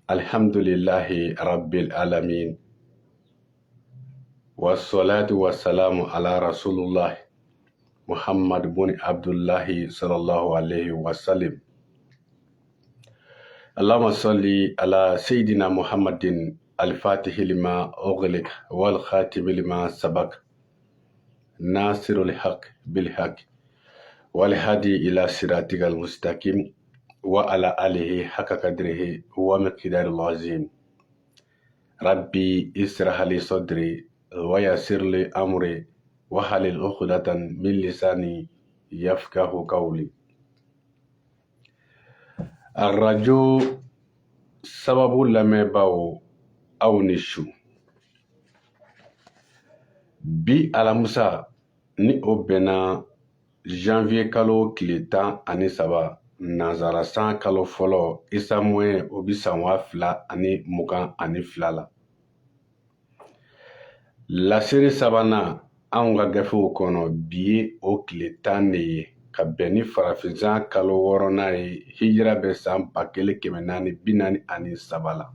Alhamdulillahi Rabbil Alamin. Wassalatu wassalamu ala Rasulullah Muhammad bin Abdullahi sallallahu alayhi wa sallam. Allahumma salli ala Sayyidina Muhammadin al-Fatihi lima ughliq wal khatimi lima sabaq. Nasirul haq bil haq wal hadi ila siratikal mustaqim wa ala alihi haqqa qadrihi wa miqdaril azim. Rabbi israh li sadri wa yassir li amri wa halil uqdatan min lisani yafqahu qawli. Arajo sababu lamɛnbaaw aw ni su. Bi alamusa ni o bɛnna janvier kalo tile 13 nanzara san kalo fɔlɔ isamuɛ o bi san 2022 la. Lasiri sabanan anw ka gafew kɔnɔ bi ye o tile 10 de ye ka bɛn ni farafinzan kalo 6nan ye hijira bɛ san 1443 la.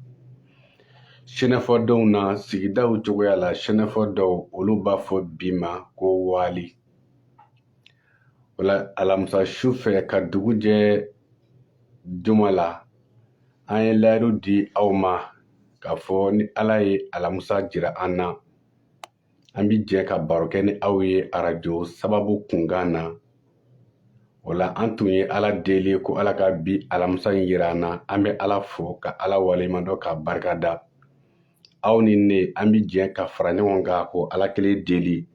Sɛnɛfɔdenw na sigidaw cogoya la sɛnɛfɔ dɔw olu b'a fɔ bi ma ko wali. Wala alamisa su fɛ ka dugu jɛ juma la an ye layidu di aw ma k'a fɔ ni Ala ye alamisa jira an na an bi jɛ ka baro kɛ ni aw ye arajo sababu kunkan na. Wala an tun ye Ala deli ko Ala ka bi alamisa yira an na an bɛ Ala fo ka Ala waleɲumandɔn ka barikada. Aw ni ne an bi jɛ ka fara ɲɔgɔn kan ko Ala kelen deli.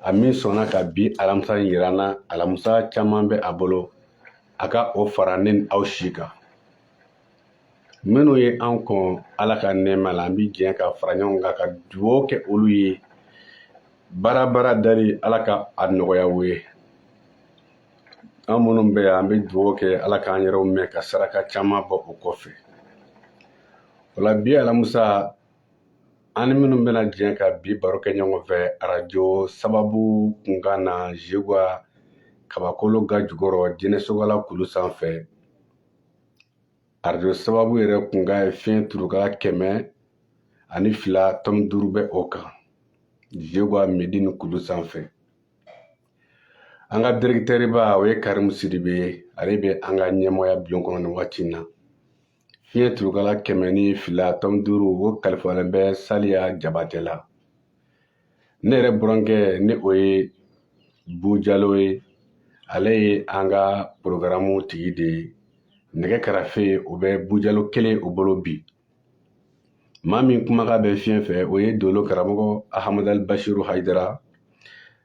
A min sɔnna ka bi alamisa yira an na alamisa caman bɛ a bolo a ka o fara ne ni aw si kan. Minnu ye an kɔn Ala ka nɛɛma la an bi jɛ ka fara ɲɔgɔn kan ka dugawu kɛ olu ye. Baara dali Ala ka a nɔgɔya u ye. An minnu bɛ yan an bɛ dugawu kɛ Ala k'an yɛrɛw mɛn ka saraka caman bɔ o kɔfɛ. Wala bi alamisa an ni minnu bɛna jɛ ka bi baro kɛ ɲɔgɔn fɛ arajo sababu kunkan na Jegwa Kabakolo ga jukɔrɔ Jinɛsogala kulu sanfɛ. Arajo sababu yɛrɛ kunkan ye fiɲɛ turukala 102.5 bɛ o kan. Jegwa Medini kulu sanfɛ. An ka directeur o ye Karimu Sidibe ale bɛ an ka ɲɛmɔgɔya bulon kɔnɔ nin waati in na. Fiɲɛ turukala 102.5 o kalifalen bɛ Saliya Jabatɛ la. Ne yɛrɛ burankɛ ni o ye Bujalo ye. Ale ye an ka programme tigi de ye. Nɛgɛ kɛrɛfɛ o bɛ Bujalo kelen o bolo bi. Maa min kumakan bɛ fiɲɛ fɛ o ye Dolo karamɔgɔ Ahamadu Bashiru Hayidara.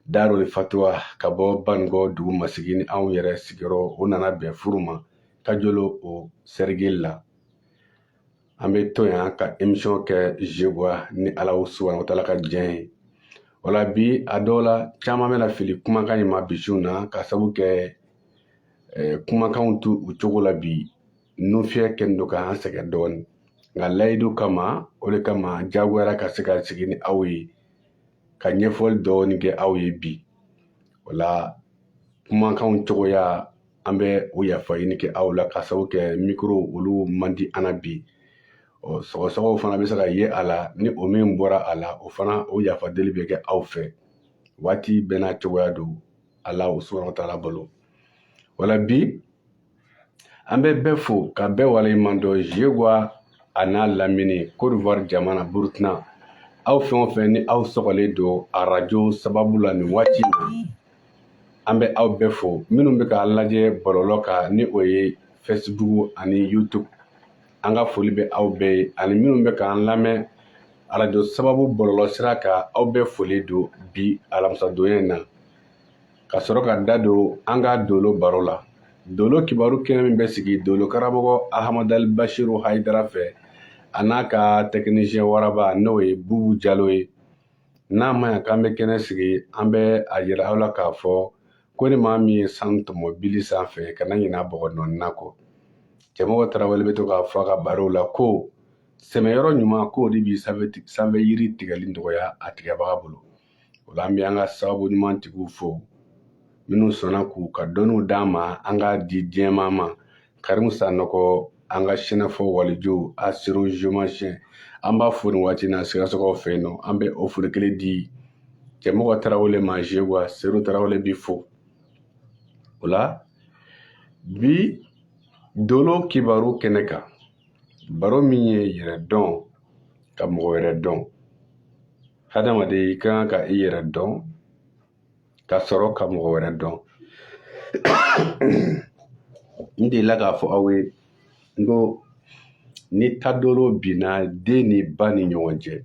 Darul Fatwa ka bɔ Banugɔ dugu masigi ni anw yɛrɛ sigiyɔrɔ o nana bɛn furu ma Kajolo o Sergeli la. An bɛ to yan ka émission kɛ Jegwa ni Ala subahana wa taala ka diɲɛ ye. Wala bi a dɔw la caman bɛna fili kumakan in ma bi su na ka sabu kɛ kumakanw tu u cogo la bi nufiyɛ kɛlen don k'an sɛgɛn dɔɔni. Nka layidu kama o de kama jagoyara ka se ka sigi ni aw ye ka ɲɛfɔli dɔɔni kɛ aw ye bi. Wala kumakanw cogoya an bɛ o yafa ɲini kɛ aw la ka sabu kɛ micro olu man di an na bi. Sɔgɔsɔgɔw fana bɛ se ka ye a la ni o min bɔra a la o fana o yafa deli bɛ kɛ aw fɛ. Waati bɛɛ n'a cogoya don Ala subahana wa taala bolo. Wala bi an bɛ bɛɛ fo ka bɛɛ waleɲumandɔn Jegwa a n'a lamini Côte d'Ivoire jamana Burukina. Aw fɛn o fɛn ni aw sɔgɔlen don arajo sababu la nin waati in na an bɛ aw bɛɛ fo minnu bɛ k'an lajɛ bɔlɔlɔ kan ni o ye Facebook ani YouTube. An ka foli bɛ aw bɛɛ ye ani minnu bɛ k'an lamɛn arajo sababu bɔlɔlɔ sira kan aw bɛɛ foli don bi alamisa donya in na. Ka sɔrɔ ka da don an ka Dolo baro la. Dolo kibaru kɛnɛ min bɛ sigi Dolo karamɔgɔ Ahamadu Bashiru Hayidara fɛ a n'a ka technicien waraba n'o ye Bubu Jalo ye. N'a ma ɲɛ k'an bɛ kɛnɛ sigi an bɛ a yira aw la k'a fɔ ko ni maa min ye sanu tɔmɔ bili sanfɛ kana ɲinɛ bɔgɔ nɔnina kɔ. Cɛmɔgɔ Tarawele bɛ to k'a fɔ a ka barow la ko sɛmɛyɔrɔ ɲuman k'o de bi sanfɛ yiri tigɛli nɔgɔya a tigɛbaga bolo. O la an bɛ an ka sababu ɲuman tigiw fo minnu sɔnna k'u ka dɔnniw d'an ma an ka di diɲɛmaa ma. Karimu Sanɔgɔ an ka sɛnɛfɔ walijo a sero jomasiyɛn an b'a fo nin waati na Sikasokaw fɛ yen nɔ an bɛ o foli kelen di cɛmɔgɔ Tarawele ma Jegwa Seru Tarawele b'i fo o la bi Dolo kibaru kɛnɛ kan baro min ye yɛrɛ dɔn ka mɔgɔ wɛrɛ dɔn hadamaden i kan ka i yɛrɛ dɔn ka sɔrɔ ka mɔgɔ wɛrɛ dɔn n delila k'a fɔ aw ye n ko ni tadolo binna den ni ba ni ɲɔgɔn cɛ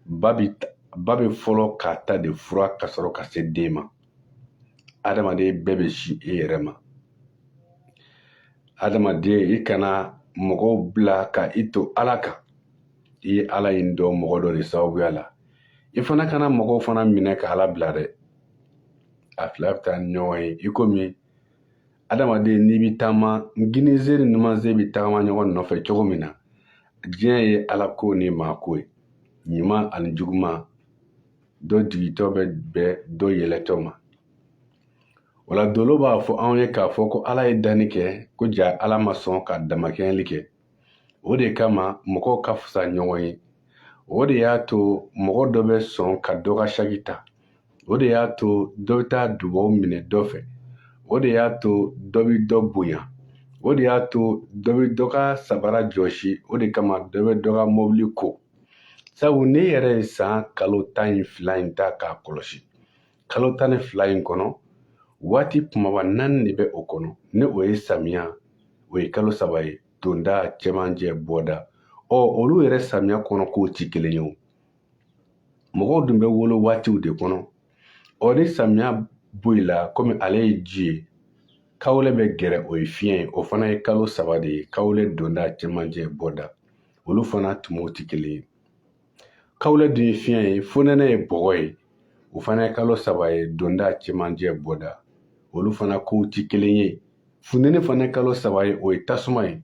ba bɛ fɔlɔ k'a ta de fura ka sɔrɔ ka se den ma adamaden bɛɛ bɛ si e yɛrɛ ma adamaden i kana mɔgɔw bila ka i to Ala kan i ye Ala in dɔn mɔgɔ dɔ de sababuya la i fana kana mɔgɔw fana minɛ ka Ala bila dɛ a fila bɛ taa ni ɲɔgɔn ye i komi adamaden n'i bɛ taama nginize ni numanze bɛ tagama ɲɔgɔn nɔfɛ cogo min na diɲɛ ye Ala ko ni maa ko ye ɲuman ani juguman dɔ jigitɔ bɛ bɛn dɔ yɛlɛtɔ ma o la Dolo b'a fɔ anw ye k'a fɔ ko Ala ye danni kɛ ko ja Ala ma sɔn ka damakɛɲɛli kɛ o de kama mɔgɔw ka fisa ɲɔgɔn ye o de y'a to mɔgɔ dɔ bɛ sɔn ka dɔ ka saki ta o de y'a to dɔ bɛ taa dubaw minɛ dɔ fɛ o de y'a to dɔ bɛ dɔ bonya o de y'a to dɔ bɛ dɔ ka sabara jɔsi o de kama dɔ bɛ dɔ ka mobili ko sabu ne yɛrɛ ye san kalo 12 in ta k'a kɔlɔsi kalo 12 in kɔnɔ waati kumaba 4 de bɛ o kɔnɔ ne o ye samiya o ye kalo 3 ye donda cɛmancɛ bɔda olu yɛrɛ samiya kɔnɔ k'o ti kelen ye o mɔgɔw dun bɛ wolo waatiw de kɔnɔ ni samiya boyila komi ale ye ji ye kawulɛ bɛ gɛrɛ o ye fiɲɛ ye o fana ye kalo 3 de ye kawulɛ donda cɛmancɛ bɔda olu fana tumow ti kelen ye kawulɛ dun ye fiɲɛ ye fonɛnɛ ye bɔgɔ ye o fana ye kalo 3 ye donda cɛmancɛ bɔda olu fana kow ti kelen ye funteni fana ye kalo 3 ye o ye tasuma ye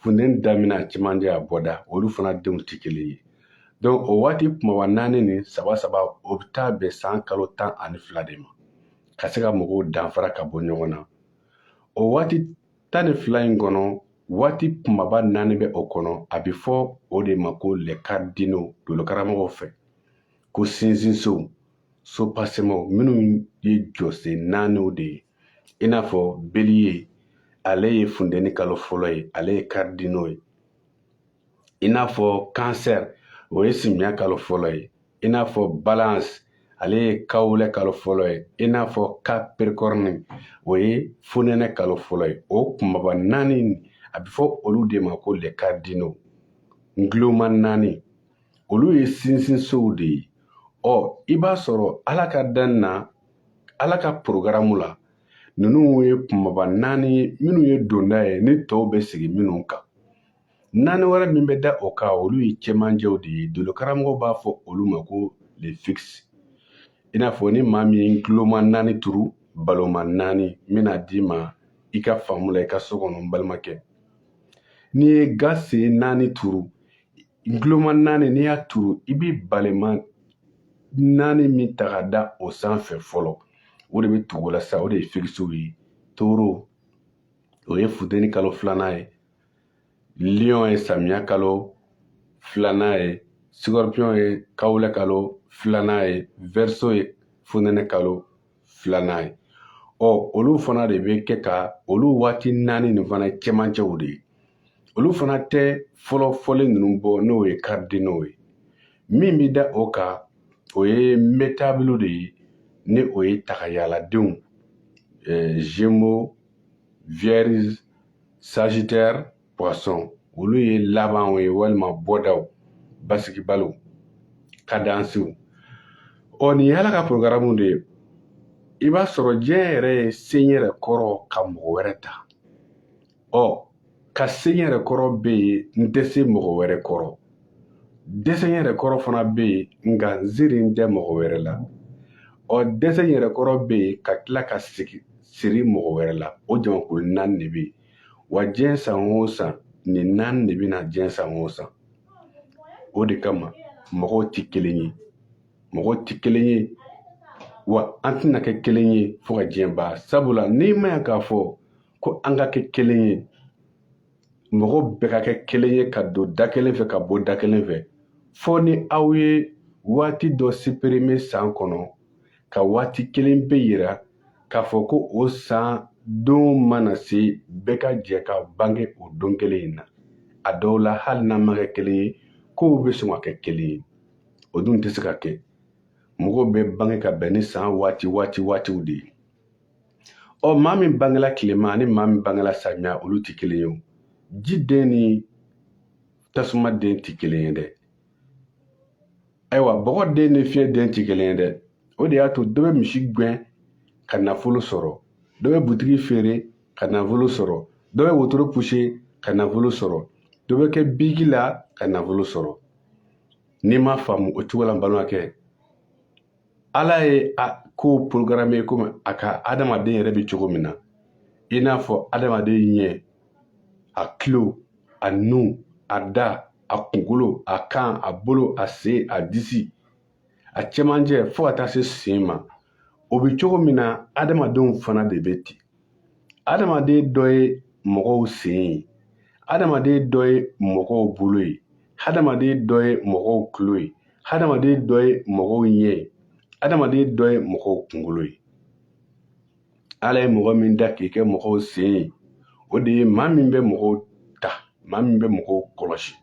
funteni damina cɛmancɛ a bɔda olu fana denw ti kelen ye donc o waati kumaba 4 ni 3 o bɛ taa bɛn san kalo 12 de ma ka se ka mɔgɔw danfara ka bɔ ɲɔgɔn na o waati 12 in kɔnɔ waati kumaba 4 bɛ o kɔnɔ a bɛ fɔ o de ma ko les cardinaux Dolo karamɔgɔw fɛ ko sinsinsow sopasemaw minnu ye jɔsen 4 de ye i n'a fɔ Bélier ale ye funteni kalo fɔlɔ ye ale ye cardinaux ye i n'a fɔ Cancer o ye simiya kalo fɔlɔ ye i n'a fɔ Balance ale ye kawulɛ kalo fɔlɔ ye i n'a fɔ Capricorne o ye fonɛnɛ kalo fɔlɔ ye o kumaba 4 a bɛ fɔ olu de ma ko les cardinaux nguloma 4 olu ye sinsinsow de ye i b'a sɔrɔ Ala ka dan na Ala ka programme la ninnu ye kumaba 4 ye minnu ye donda ye ni tɔw bɛ sigi minnu kan 4 wɛrɛ min bɛ da o kan olu ye cɛmancɛw de ye Dolo karamɔgɔ b'a fɔ olu ma ko les fixes i n'a fɔ ni maa min ye nguloma 4 turu baloma 4 n bɛna d'i ma i ka faamu la i ka so kɔnɔ n balimakɛ n'i ye gase 4 turu nguloma 4 n'i y'a turu i bɛ balema 4 min ta ka da o sanfɛ fɔlɔ o de bɛ tugu la sa o de ye fixes ye Taureau o ye funteni kalo 2 ye Lion ye samiya kalo 2 ye Scorpion ye kawulɛ kalo 2 ye Verseau ye fonɛnɛ kalo 2 ye olu fana de bɛ kɛ ka olu waati 4 nin fana cɛmancɛw de ye olu fana tɛ fɔlɔ fɔlen ninnu bɔ n'o ye cardinaux ye min bɛ da o kan o ye métable de ye ni o ye tagayaladenw Gémeaux Vierge Sagittaire Poisson olu ye labanw ye walima bɔdaw basigibaliw kadansiw nin ye Ala ka programme de ye i b'a sɔrɔ diɲɛ yɛrɛ ye sen yɛrɛ kɔrɔ ka mɔgɔ wɛrɛ ta ka sen yɛrɛ kɔrɔ bɛ yen n tɛ se mɔgɔ wɛrɛ kɔrɔ dɛsɛ yɛrɛ kɔrɔ fana bɛ yen nka n ziiri tɛ mɔgɔ wɛrɛ la dɛsɛ yɛrɛ kɔrɔ bɛ yen ka tila ka siri mɔgɔ wɛrɛ la o jamakulu 4 de bɛ yen wa diɲɛ san o san nin 4 de bɛ na diɲɛ san o san o de kama mɔgɔw tɛ kelen ye wa an tɛna kɛ kelen ye fo ka diɲɛ ban sabula n'i ma yan k'a fɔ ko an ka kɛ kelen ye mɔgɔ bɛɛ ka kɛ kelen ye ka don da kelen fɛ ka bɔ da kelen fɛ fɔ ni aw ye waati dɔ supprimer san kɔnɔ ka waati kelen bɛ yira k'a fɔ ko o san don mana se bɛɛ ka jɛ ka bange o don kelen in na a dɔw la hali n'a ma kɛ kelen ye kow bɛ sɔn ka kɛ kelen ye o dun tɛ se ka kɛ mɔgɔw bɛ bange ka bɛn ni san waatiw de ye maa min bangela tilema ani maa min bangela samiya olu tɛ kelen ye o ji den ni tasuma den tɛ kelen ye dɛ ayiwa bɔgɔ den ni fiɲɛ den tɛ kelen ye dɛ o de y'a to dɔ bɛ misi gɛn ka nafolo sɔrɔ dɔ bɛ butigi feere ka nafolo sɔrɔ dɔ bɛ wotoro pushe ka nafolo sɔrɔ dɔ bɛ kɛ bigi la ka nafolo sɔrɔ n'i ma faamu o cogo la n balimakɛ ala ye a ko programme komi a ka adamaden yɛrɛ bɛ cogo min na i n'a fɔ adamaden ɲɛ a kilo a nu a da a kunkolo a kan a bolo a sen a disi a cɛmancɛ fo ka taa se sen ma o bɛ cogo min na adamadenw fana de bɛ ten adamaden dɔ ye mɔgɔw sen ye adamaden dɔ ye mɔgɔw bolo ye adamaden dɔ ye mɔgɔw tulo ye adamaden dɔ ye mɔgɔw ɲɛ ye adamaden dɔ ye mɔgɔw kunkolo ye ala ye mɔgɔ min da k'i kɛ mɔgɔw sen ye o de ye maa min bɛ mɔgɔw ta maa min bɛ mɔgɔw kɔlɔsi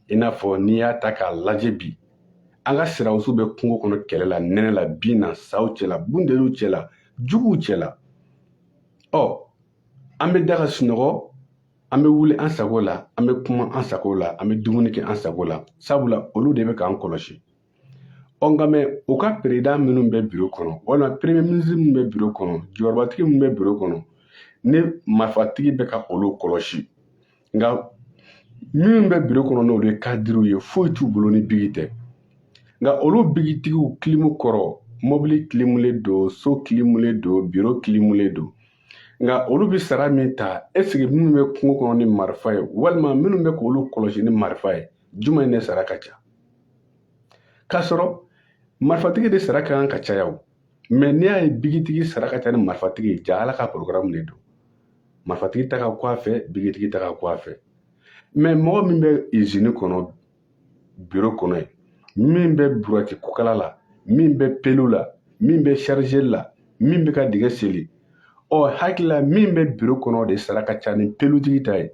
i n'a fɔ n'i y'a ta k'a lajɛ bi an ka siramuso bɛ kungo kɔnɔ kɛlɛ la nɛnɛ la bin na saw cɛla bundeliw cɛla juguw cɛla an bɛ daga sunɔgɔ an bɛ wuli an sago la an bɛ kuma an sago la an bɛ dumuni kɛ an sago la sabula olu de bɛ k'an kɔlɔsi nka mɛ u ka peredan minnu bɛ biro kɔnɔ walima premier ministre minnu bɛ biro kɔnɔ jɔyɔrɔbatigi minnu bɛ biro kɔnɔ ni marifatigi bɛ ka olu kɔlɔsi nka minnu bɛ biro kɔnɔ n'olu ye kadiriw ye foyi t'u bolo ni bigi tɛ nka olu bigitigiw kilimu kɔrɔ mobili kilimulen don so kilimulen don biro kilimulen don nka olu bɛ sara min ta esike minnu bɛ kungo kɔnɔ ni marifa ye walima minnu bɛ k'olu kɔlɔsi ni marifa ye jumɛn ne sara ka ca k'a sɔrɔ marifatigi de sara ka kan ka caya o mɛ n'i y'a ye bigitigi sara ka ca ni marifatigi ye ja ala ka programme de don marifatigi ta ka kɔ a fɛ bigitigi ta ka kɔ a fɛ mɛ mɔgɔ min bɛ izini kɔnɔ biro kɔnɔ ye min bɛ burati kokala la min bɛ pelu la min bɛ charge la min bɛ ka dingɛ seli hakilila min bɛ biro kɔnɔ de sara ka ca ni pelutigi ta ye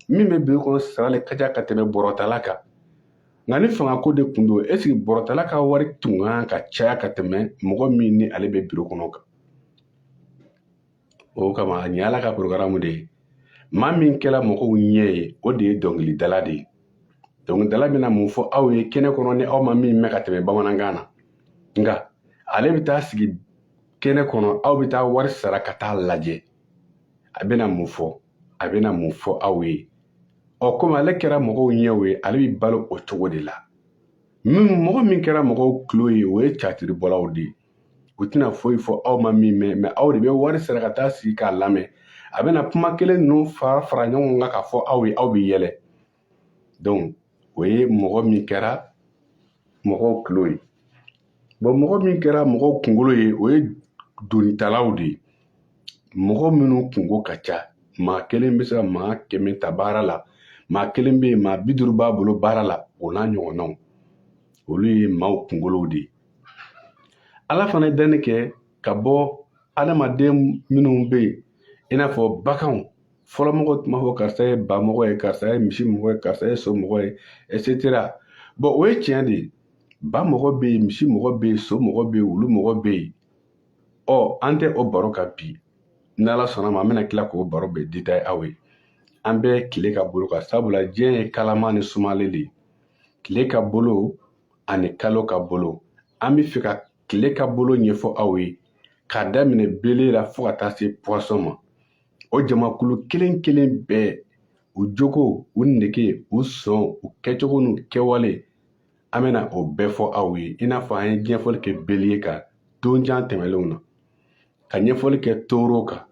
min bɛ biro kɔnɔ sara le ka ca ka tɛmɛ bɔrɔtala kan nka ni fangako de tun don esike bɔrɔtala ka wari tun kan ka caya ka tɛmɛ mɔgɔ min ni ale bɛ biro kɔnɔ kan o kama nin ala ka programme de ye maa min kɛra mɔgɔw ɲɛ ye o de ye dɔnkilidala de ye dɔnkilidala bɛna mun fɔ aw ye kɛnɛ kɔnɔ ni aw ma min mɛn ka tɛmɛ bamanankan na nka ale bɛ taa sigi kɛnɛ kɔnɔ aw bɛ taa wari sara ka taa lajɛ a bɛna mun fɔ aw ye komi ale kɛra mɔgɔw ɲɛw ye ale bɛ balo o cogo de la mɔgɔ min kɛra mɔgɔw tulo ye o ye catiribɔlaw de ye u tɛna foyi fɔ aw ma min mɛn aw de bɛ wari sara ka taa sigi k'a lamɛn a bɛna kuma kelen ninnu fara ɲɔgɔn kan k'a fɔ aw ye aw bɛ yɛlɛ donc o ye mɔgɔ min kɛra mɔgɔw tulo ye mɔgɔ min kɛra mɔgɔw kunkolo ye o ye donitalaw de ye mɔgɔ minnu kungo ka ca maa kelen bɛ se ka maa 100 ta baara la maa kelen bɛ yen maa 50 b'a bolo baara la o n'a ɲɔgɔnnaw olu ye maaw kunkolow de ye ala fana ye danni kɛ ka bɔ adamaden minnu bɛ yen i n'a fɔ baganw fɔlɔ mɔgɔw tun b'a fɔ karisa ye ba mɔgɔ ye karisa ye misi mɔgɔ ye karisa ye so mɔgɔ ye etc o ye tiɲɛ de ye ba mɔgɔ bɛ yen misi mɔgɔ bɛ yen so mɔgɔ bɛ yen wulu mɔgɔ bɛ yen an tɛ o baro kan bi n'ala sɔnna ma an bɛna tila k'o baro bɛɛ détailler aw ye an bɛ tile ka bolo kan sabula diɲɛ ye kalama ni sumalen de ye tile ka bolo ani kalo ka bolo an bɛ fɛ ka tile ka bolo ɲɛfɔ aw ye k'a daminɛ bele la fo ka taa se poisson ma o jamakulu kelen kelen bɛɛ u jogo u nege u sɔn u kɛcogo n'u kɛwale an bɛna o bɛɛ fɔ aw ye i n'a fɔ an ye ɲɛfɔli kɛ bele ye kan don jan tɛmɛlenw na ka ɲɛfɔli kɛ toro kan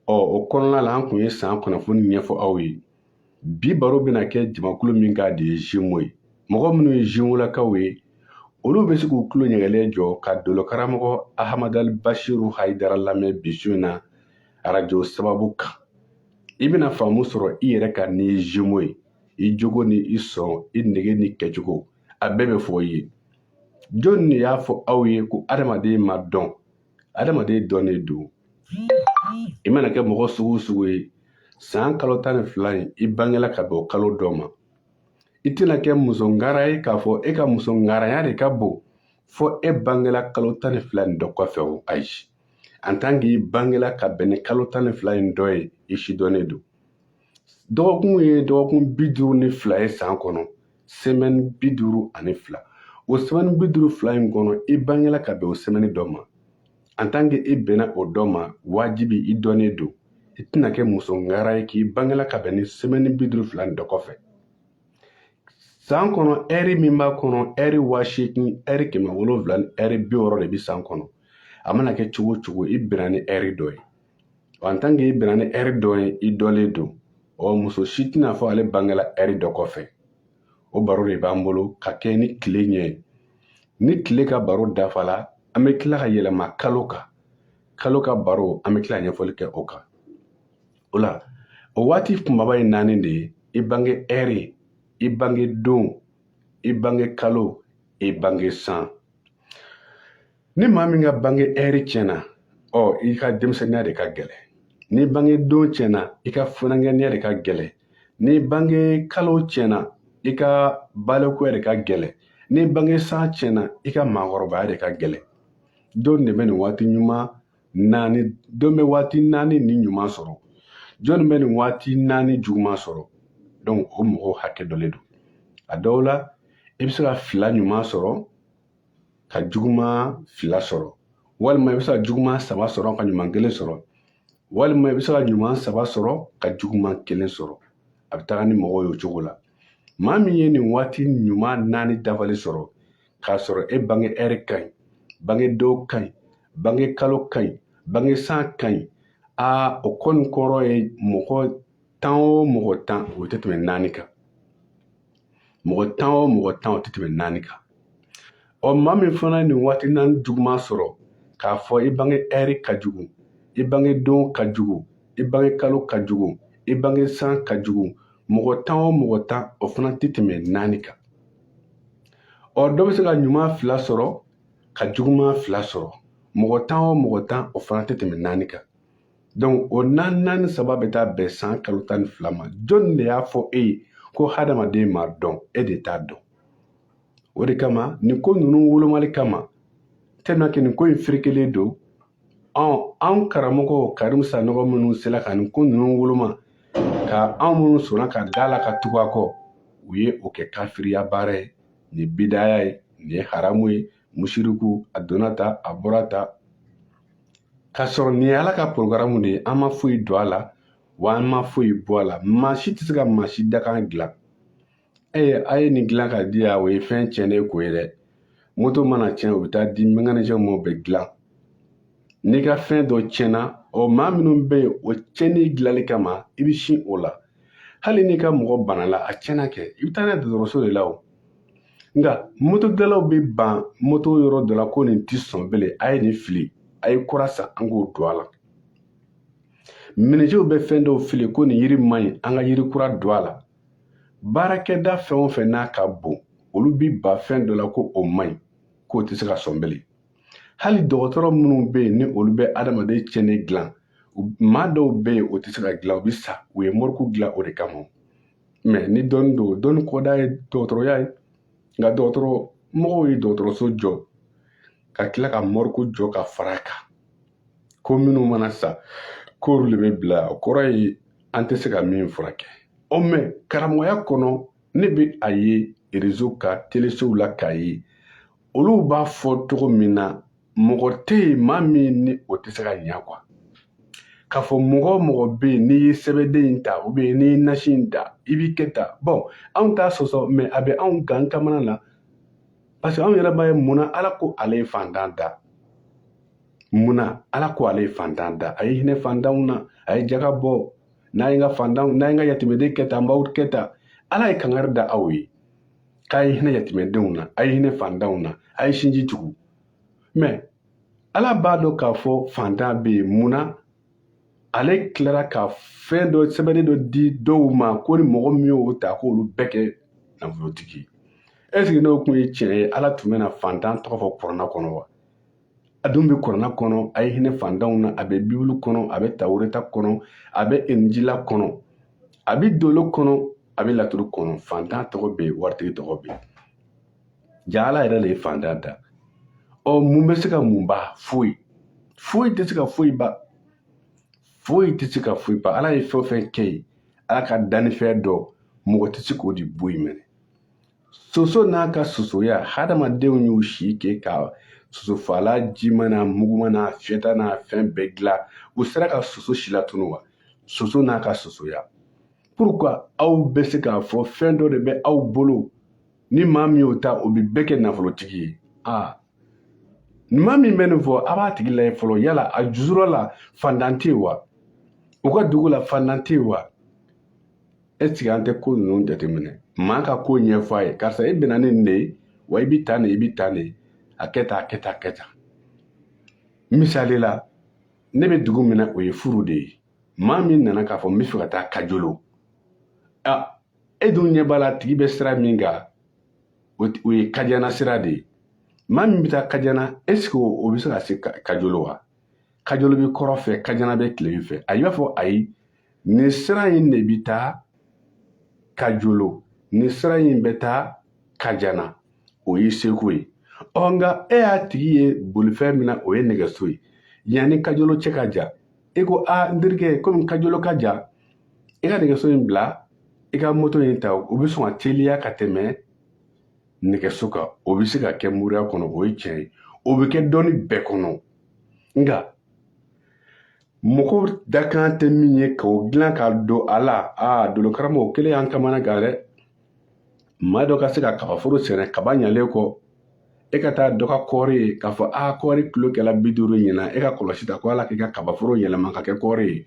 o kɔnɔna la an kun ye san kunnafoni ɲɛfɔ aw ye bi baro bɛna kɛ jamakulu min ka de ye Gémeaux ye mɔgɔ minnu ye Gémeaux-lakaw ye olu bɛ se k'u tulo ɲɛgɛlen jɔ ka dolo karamɔgɔ Ahamadu Bashiru Hayidara lamɛn bi su in na arajo sababu kan i bɛna faamu sɔrɔ i yɛrɛ ka n'i ye jumeau ye i jogo ni i sɔn i nege ni kɛcogo a bɛɛ bɛ fɔ i ye jɔnni de y'a fɔ aw ye ko adamaden ma dɔn adamaden dɔnnen don i mana kɛ mɔgɔ sugu sugu ye san kalo 12 in i bangela ka bɛn o kalo dɔ ma i tɛna kɛ muso ngara ye k'a fɔ e ka muso ngaraya de ka bon fɔ e bangela kalo 12 in dɔ kɔfɛ o ayi en tant que i bangela ka bɛn ni kalo 12 in dɔ ye i si dɔnnen don dɔgɔkun ye dɔgɔkun 52 ye san kɔnɔ semaine 52 o semaine 52 in kɔnɔ i bangela ka bɛn o semaine dɔ ma en tant que i bɛnna o dɔ ma wajibi i dɔnnen don i tɛna kɛ muso ngara ye k'i bangela ka bɛn ni semaine 52 in dɔ kɔfɛ san kɔnɔ ɛri min b'a kɔnɔ ɛri 80 ɛri 700 ɛri 60 de bi san kɔnɔ a mana kɛ cogo cogo i bɛnna ni ɛri dɔ ye en tant que i bɛnna ni ɛri dɔ ye i dɔlen don muso si tɛna fɔ ale bangela ɛri dɔ kɔfɛ o baro de b'an bolo ka kɛ ni tile ɲɛ ni tile ka baro dafala an bɛ tila ka yɛlɛma kalo kan kalo ka baro an bɛ tila ka ɲɛfɔli kɛ o kan o la o waati kumaba ye 4 de ye i bange ɛri i bange don i bange kalo i bange san ni maa min ka bange ɛri tiɲɛna i ka denmisɛnniya de ka gɛlɛ ni bange don tiɲɛna i ka funanŋɛniya de ka gɛlɛ ni bange kalo tiɲɛna i ka balokoya de ka gɛlɛ ni bange san tiɲɛna i ka maakɔrɔbaya de ka gɛlɛ don de bɛ nin waati ɲuman 4 don bɛ waati 4 ni ɲuman sɔrɔ jɔnni bɛ nin waati 4 juguman sɔrɔ donc o mɔgɔw hakɛ dɔlen don a dɔw la i bɛ se ka 2 ɲuman sɔrɔ ka juguman 2 sɔrɔ walima i bɛ se ka juguman 3 sɔrɔ ka ɲuman 1 sɔrɔ walima i bɛ se ka ɲuman 3 sɔrɔ ka juguman 1 sɔrɔ a bɛ taga ni mɔgɔw ye o cogo la maa min ye nin waati ɲuman 4 dafali sɔrɔ k'a sɔrɔ e bange ɛri ka ɲi bange don ka ɲi bange kalo ka ɲi bange san ka ɲi o kɔni kɔrɔ ye mɔgɔ 10 o mɔgɔ 10 o tɛ tɛmɛ 4 kan mɔgɔ 10 o mɔgɔ 10 o tɛ tɛmɛ 4 kan maa min fana ye nin waati 4 juguman sɔrɔ k'a fɔ i bange ɛri ka jugu i bange don ka jugu i bange kalo ka jugu i bange san ka jugu mɔgɔ 10 o mɔgɔ 10 o fana tɛ tɛmɛ 4 kan dɔ bɛ se ka ɲuman 2 sɔrɔ ka juguman 2 sɔrɔ mɔgɔ 10 o mɔgɔ 10 o fana tɛ tɛmɛ 4 kan donc o 4 saba bɛ taa bɛn san kalo 12 ma jɔnni de y'a fɔ e ye ko hadamaden ma dɔn e de t'a dɔn o de kama nin ko ninnu wolomali kama tellement que nin ko in firikelen don anw karamɔgɔ Karimu Sanɔgɔ minnu sela ka nin ko ninnu woloma ka anw minnu sɔnna ka da la ka tugu a kɔ u ye o kɛ kafiriya baara ye nin bidaya ye nin ye haramu ye musiriku a donna ta a bɔra ta k'a sɔrɔ nin ye Ala ka programme de ye an ma foyi don a la wa an ma foyi bɔ a la maa si tɛ se ka maa si dakan dilan a ye nin dilan ka di yan o ye fɛn tiɲɛnen ko ye dɛ moto mana tiɲɛ o bɛ taa di mécanicien ma o bɛ dilan n'i ka fɛn dɔ tiɲɛna maa minnu bɛ yen o tiɲɛni dilanli kama i bɛ sin o la hali n'i ka mɔgɔ bana la a tiɲɛna kɛ i bɛ taa n'a ye dɔgɔtɔrɔso de la o nka moto dilanlaw bɛ ban moto yɔrɔ dɔ la ko nin tɛ sɔn bilen a ye nin fili a ye kura san an k'o don a la menuisiers bɛ fɛn dɔw fili ko nin yiri man ɲi an ka yiri kura don a la baarakɛda fɛn o fɛn n'a ka bon olu bi ba fɛn dɔ la ko o man ɲi k'o tɛ se ka sɔn bilen hali dɔgɔtɔrɔ minnu bɛ yen ni olu bɛ adamaden tiɲɛni dilan maa dɔw bɛ yen o tɛ se ka dilan u bɛ sa u ye mɔriku dilan o de kama mɛ ni dɔnni don dɔnni kɔda ye dɔgɔtɔrɔya ye nka dɔgɔtɔrɔ mɔgɔw ye dɔgɔtɔrɔso jɔ ka tila ka mɔriku jɔ ka fara a kan ko minnu mana sa k'olu de bɛ bila o kɔrɔ ye an tɛ se ka min furakɛ mɛ karamɔgɔya kɔnɔ ne bɛ a ye réseau ka télésow la k'a ye olu b'a fɔ cogo min na mɔgɔ tɛ yen maa min ni o tɛ se ka ɲɛ kuwa k'a fɔ mɔgɔ o mɔgɔ bɛ yen n'i ye sɛbɛnden in ta ou bien n'i ye nasi in ta i b'i kɛ ta bon anw t'a sɔsɔ mɛ a bɛ anw kan kamana la parce que anw yɛrɛ b'a ye munna ala ko ale ye fantan da munna ala ko ale ye fantan da a ye hinɛ fantanw na a ye jaga bɔ n'a ye n ka fantanw n'a ye n ka yatimɛden kɛ tan n b'aw kɛ tan ala ye kangari da aw ye k'a ye hinɛ yatimɛdenw na a ye hinɛ fantanw na a ye sinji tugu mɛ ala b'a dɔn k'a fɔ fantan bɛ yen munna ale tilara ka fɛn dɔ sɛbɛnni dɔ di dɔw ma ko ni mɔgɔ min y'o ta k'olu bɛɛ kɛ nafolotigi est ce que n'o kun ye tiɲɛ ye ala tun bɛna fantan tɔgɔ fɔ kuranna kɔnɔ wa a dun bɛ kuranna kɔnɔ a ye hinɛ fantanw na a bɛ bibulu kɔnɔ a bɛ tawureta kɔnɔ a bɛ injila kɔnɔ a bɛ dolo kɔnɔ a bɛ laturu kɔnɔ fantan tɔgɔ bɛ yen waritigi tɔgɔ bɛ yen ja ala yɛrɛ de ye fantan da mun bɛ se ka mun ba foyi tɛ se ka foyi ba foyi tɛ se ka foyi ba ala ye fɛn o fɛn kɛ ye ala ka dannifɛn dɔ mɔgɔ tɛ se k'o de bɔ yen mɛnɛ soso n'a ka sosoya hadamadenw y'u si kɛ ka sosofala jima n'a muguma n'a fiyɛta n'a fɛn bɛɛ dilan u sera ka soso si latunu wa soso n'a ka sosoya pourquoi aw bɛ se k'a fɔ fɛn dɔ de bɛ aw bolo ni maa min y'o ta o bɛ bɛɛ kɛ nafolotigi ye maa min bɛ nin fɔ a b'a tigi lajɛ fɔlɔ yala a jusura la fantan tɛ yen wa u ka dugu la fantan tɛ yen wa est ce que an tɛ ko ninnu jateminɛ maa ka ko ɲɛfɔ a ye karisa e bɛnna ni nin de ye wa i bɛ taa nin i bɛ taa nin a kɛ tan a kɛ tan a kɛ tan misali la ne bɛ dugu min na o ye furu de ye maa min nana k'a fɔ n bɛ fɛ ka taa kajolo e dun ɲɛ b'a la tigi bɛ sira min kan o ye kajana sira de ye maa min bɛ taa kajana est ce que o bɛ se ka se kajolo wa kajolo bɛ kɔrɔ fɛ kajana bɛ tile fɛ a b'a fɔ ayi nin sira in de bɛ taa kajolo nin sira in bɛ taa kajana o ye seko ye nka e y'a tigi ye bolifɛn min na o ye nɛgɛso ye yanni kajolo cɛ ka ja e ko n terikɛ komi kajolo ka ja i ka nɛgɛso in bila i ka moto in ta o bɛ sɔn ka teliya ka tɛmɛ nɛgɛso kan o bɛ se ka kɛ moriya kɔnɔ o ye tiɲɛ ye o bɛ kɛ dɔnni bɛɛ kɔnɔ nka mɔgɔw dakan tɛ min ye k'o dilan ka don a la dolokaramɔgɔ o kelen y'an kamana gan dɛ maa dɔ ka se ka kabaforo sɛnɛ kaba ɲalen kɔ e ka taa dɔ ka kɔɔri ye k'a fɔ kɔɔri kilo kɛla 50 ɲina e ka kɔlɔsi ta ko ala k'i ka kabaforo yɛlɛma ka kɛ kɔɔri ye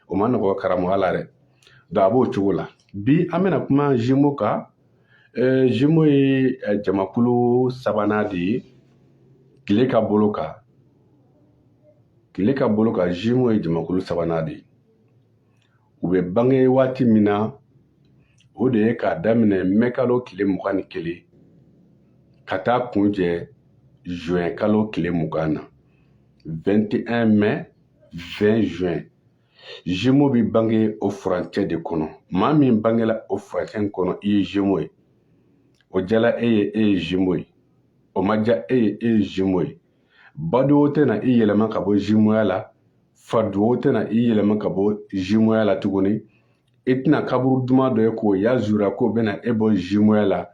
o ma nɔgɔ karamɔgɔ la dɛ donc a b'o cogo la bi an bɛna kuma Jumo kan Jumo ye jamakulu sabanan de ye tile ka bolo kan Jumo ye jamakulu sabanan de ye u bɛ bange waati min na o de ye k'a daminɛ mɛkalo tile 21 ka taa kunjɛ juin kalo tile 20 na 21 mai 20 juin Jumo bi bange o furancɛ de kɔnɔ maa min bangela o furancɛ kɔnɔ i ye Jumo ye o jala e ye Jumo ye o ma ja e ye Jumo ye badowo tɛ na i yɛlɛma ka bɔ Jumoya la faduwo tɛ na i yɛlɛma ka bɔ Jumoya la tuguni i tɛna kaburu duman dɔ ye k'o yazura k'o bɛna e bɔ Jumoya la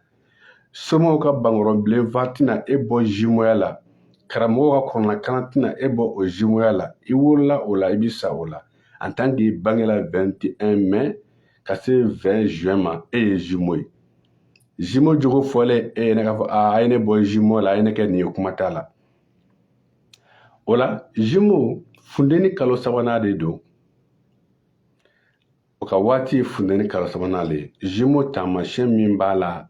somɔgɔw ka bankɔrɔbilenfa tɛna e bɔ Jumoya la karamɔgɔw ka kɔrɔnakana tɛna e bɔ o Jumoya la i wolola o la i bɛ sa o la en tant que i bangela 21 mai ka se 20 juin ma e ye Jumo ye Jumo jogo fɔlen e ye ne k'a fɔ a ye ne bɔ Jumo la a ye ne kɛ nin ye kuma t'a la o la Jumo funteni kalo sabanan de don o ka waati ye funteni kalo sabanan le ye Jumo taamasiyɛn min b'a la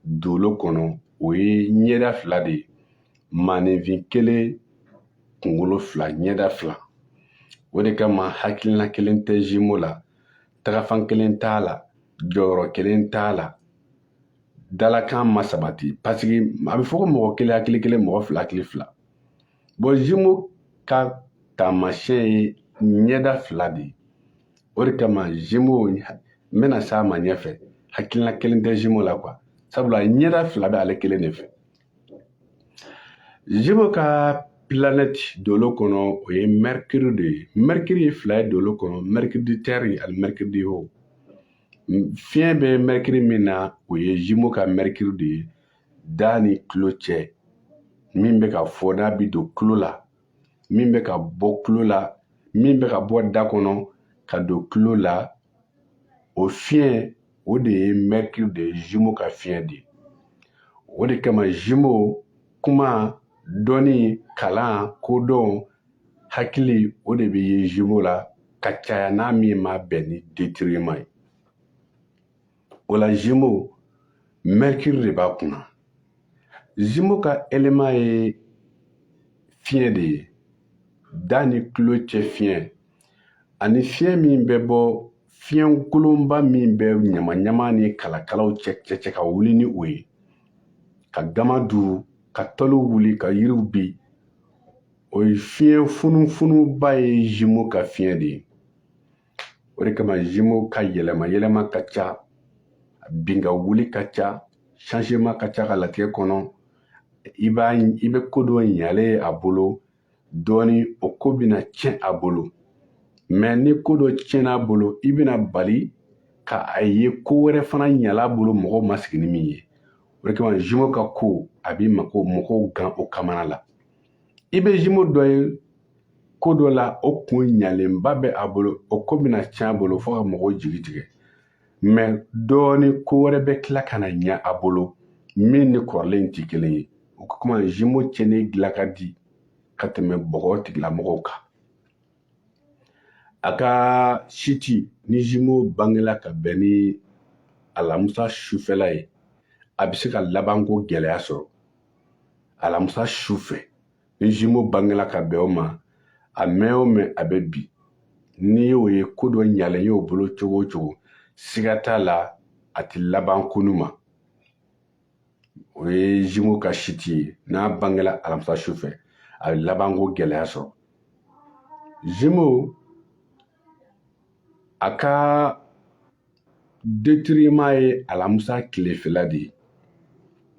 dolo kɔnɔ o ye ɲɛda fila de ye maninfin kelen kunkolo fila ɲɛda fila o de kama hakilina kelen tɛ Jumo la tagafan kelen t'a la jɔyɔrɔ kelen t'a la dalakan ma sabati parce que a bɛ fɔ ko mɔgɔ kelen hakili kelen mɔgɔ fila hakili fila bon Jumo ka taamasiyɛn ye ɲɛda fila de ye o de kama Jumo n bɛna s'a ma ɲɛfɛ hakilina kelen tɛ Jumo la quoi sabula ɲɛda fila bɛ ale kelen de fɛ Jumo ka planète dolo kɔnɔ o ye Mercure de ye Mercure ye fila ye dolo kɔnɔ Mercure du terre ani Mercure du haut fiɲɛ bɛ Mercure min na o ye Jumo ka Mercure de ye da ni tulo cɛ min bɛ ka fɔ n'a bɛ don tulo la min bɛ ka bɔ tulo la min bɛ ka bɔ da kɔnɔ ka don tulo la o fiɲɛ o de ye Mercure de ye Jumo ka fiɲɛ de ye o de kama Jumo kuma dɔnni kalan kodɔn hakili o de bɛ ye Jumo la ka caya n'a min ma bɛn ni détruitement ye o la Jumo Mercure de b'a kunna Jumo ka élément ye fiɲɛ de ye da ni tulo cɛ fiɲɛ ani fiɲɛ min bɛ bɔ fiɲɛ kolonba min bɛ ɲama ni kalakalaw cɛ ka wuli ni o ye ka gama duru ka tɔliw wuli ka yiriw bin o ye fiɲɛ funufunuba ye Jumeau ka fiɲɛ de ye. O de kama Jumeau ka yɛlɛma ka ca, bin ka wuli ka ca, changement ka ca ka latigɛ kɔnɔ. I bɛ ko dɔ ɲalen a bolo dɔɔni o ko bɛna tiɲɛ a bolo. Mais ni ko dɔ tiɲɛna a bolo i bɛna bali ka a ye ko wɛrɛ fana ɲala a bolo mɔgɔw ma sigi ni min ye. O de kama Jumeau ka ko a b'i mɔgɔw gan o kamana la. I bɛ Jumeau dɔ ye ko dɔ la o kun ɲalenba bɛ a bolo o ko bɛna tiɲɛ a bolo fo ka mɔgɔw jigi tigɛ. Mais dɔɔni ko wɛrɛ bɛ tila ka na ɲɛ a bolo min ni kɔrɔlen tɛ kelen ye. O kuma Jumeau cɛnni dilan ka di ka tɛmɛ bɔgɔ tigilamɔgɔw kan. A ka siti ni Jumeau bangela ka bɛn ni alamisa sufɛla ye a bɛ se ka labanko gɛlɛya sɔrɔ. Alamisa sufɛ ni Jumeau bangela ka bɛn o ma a mɛn o mɛn a bɛ bi. N'i y'o ye ko dɔ ɲalen y'o bolo cogo o cogo siga t'a la a tɛ laban kunu ma. O ye Jumeau ka siti ye n'a bangela alamisa sufɛ a bɛ labanko gɛlɛya sɔrɔ. Jumeau a ka détruitement ye alamisa tilefɛla de ye.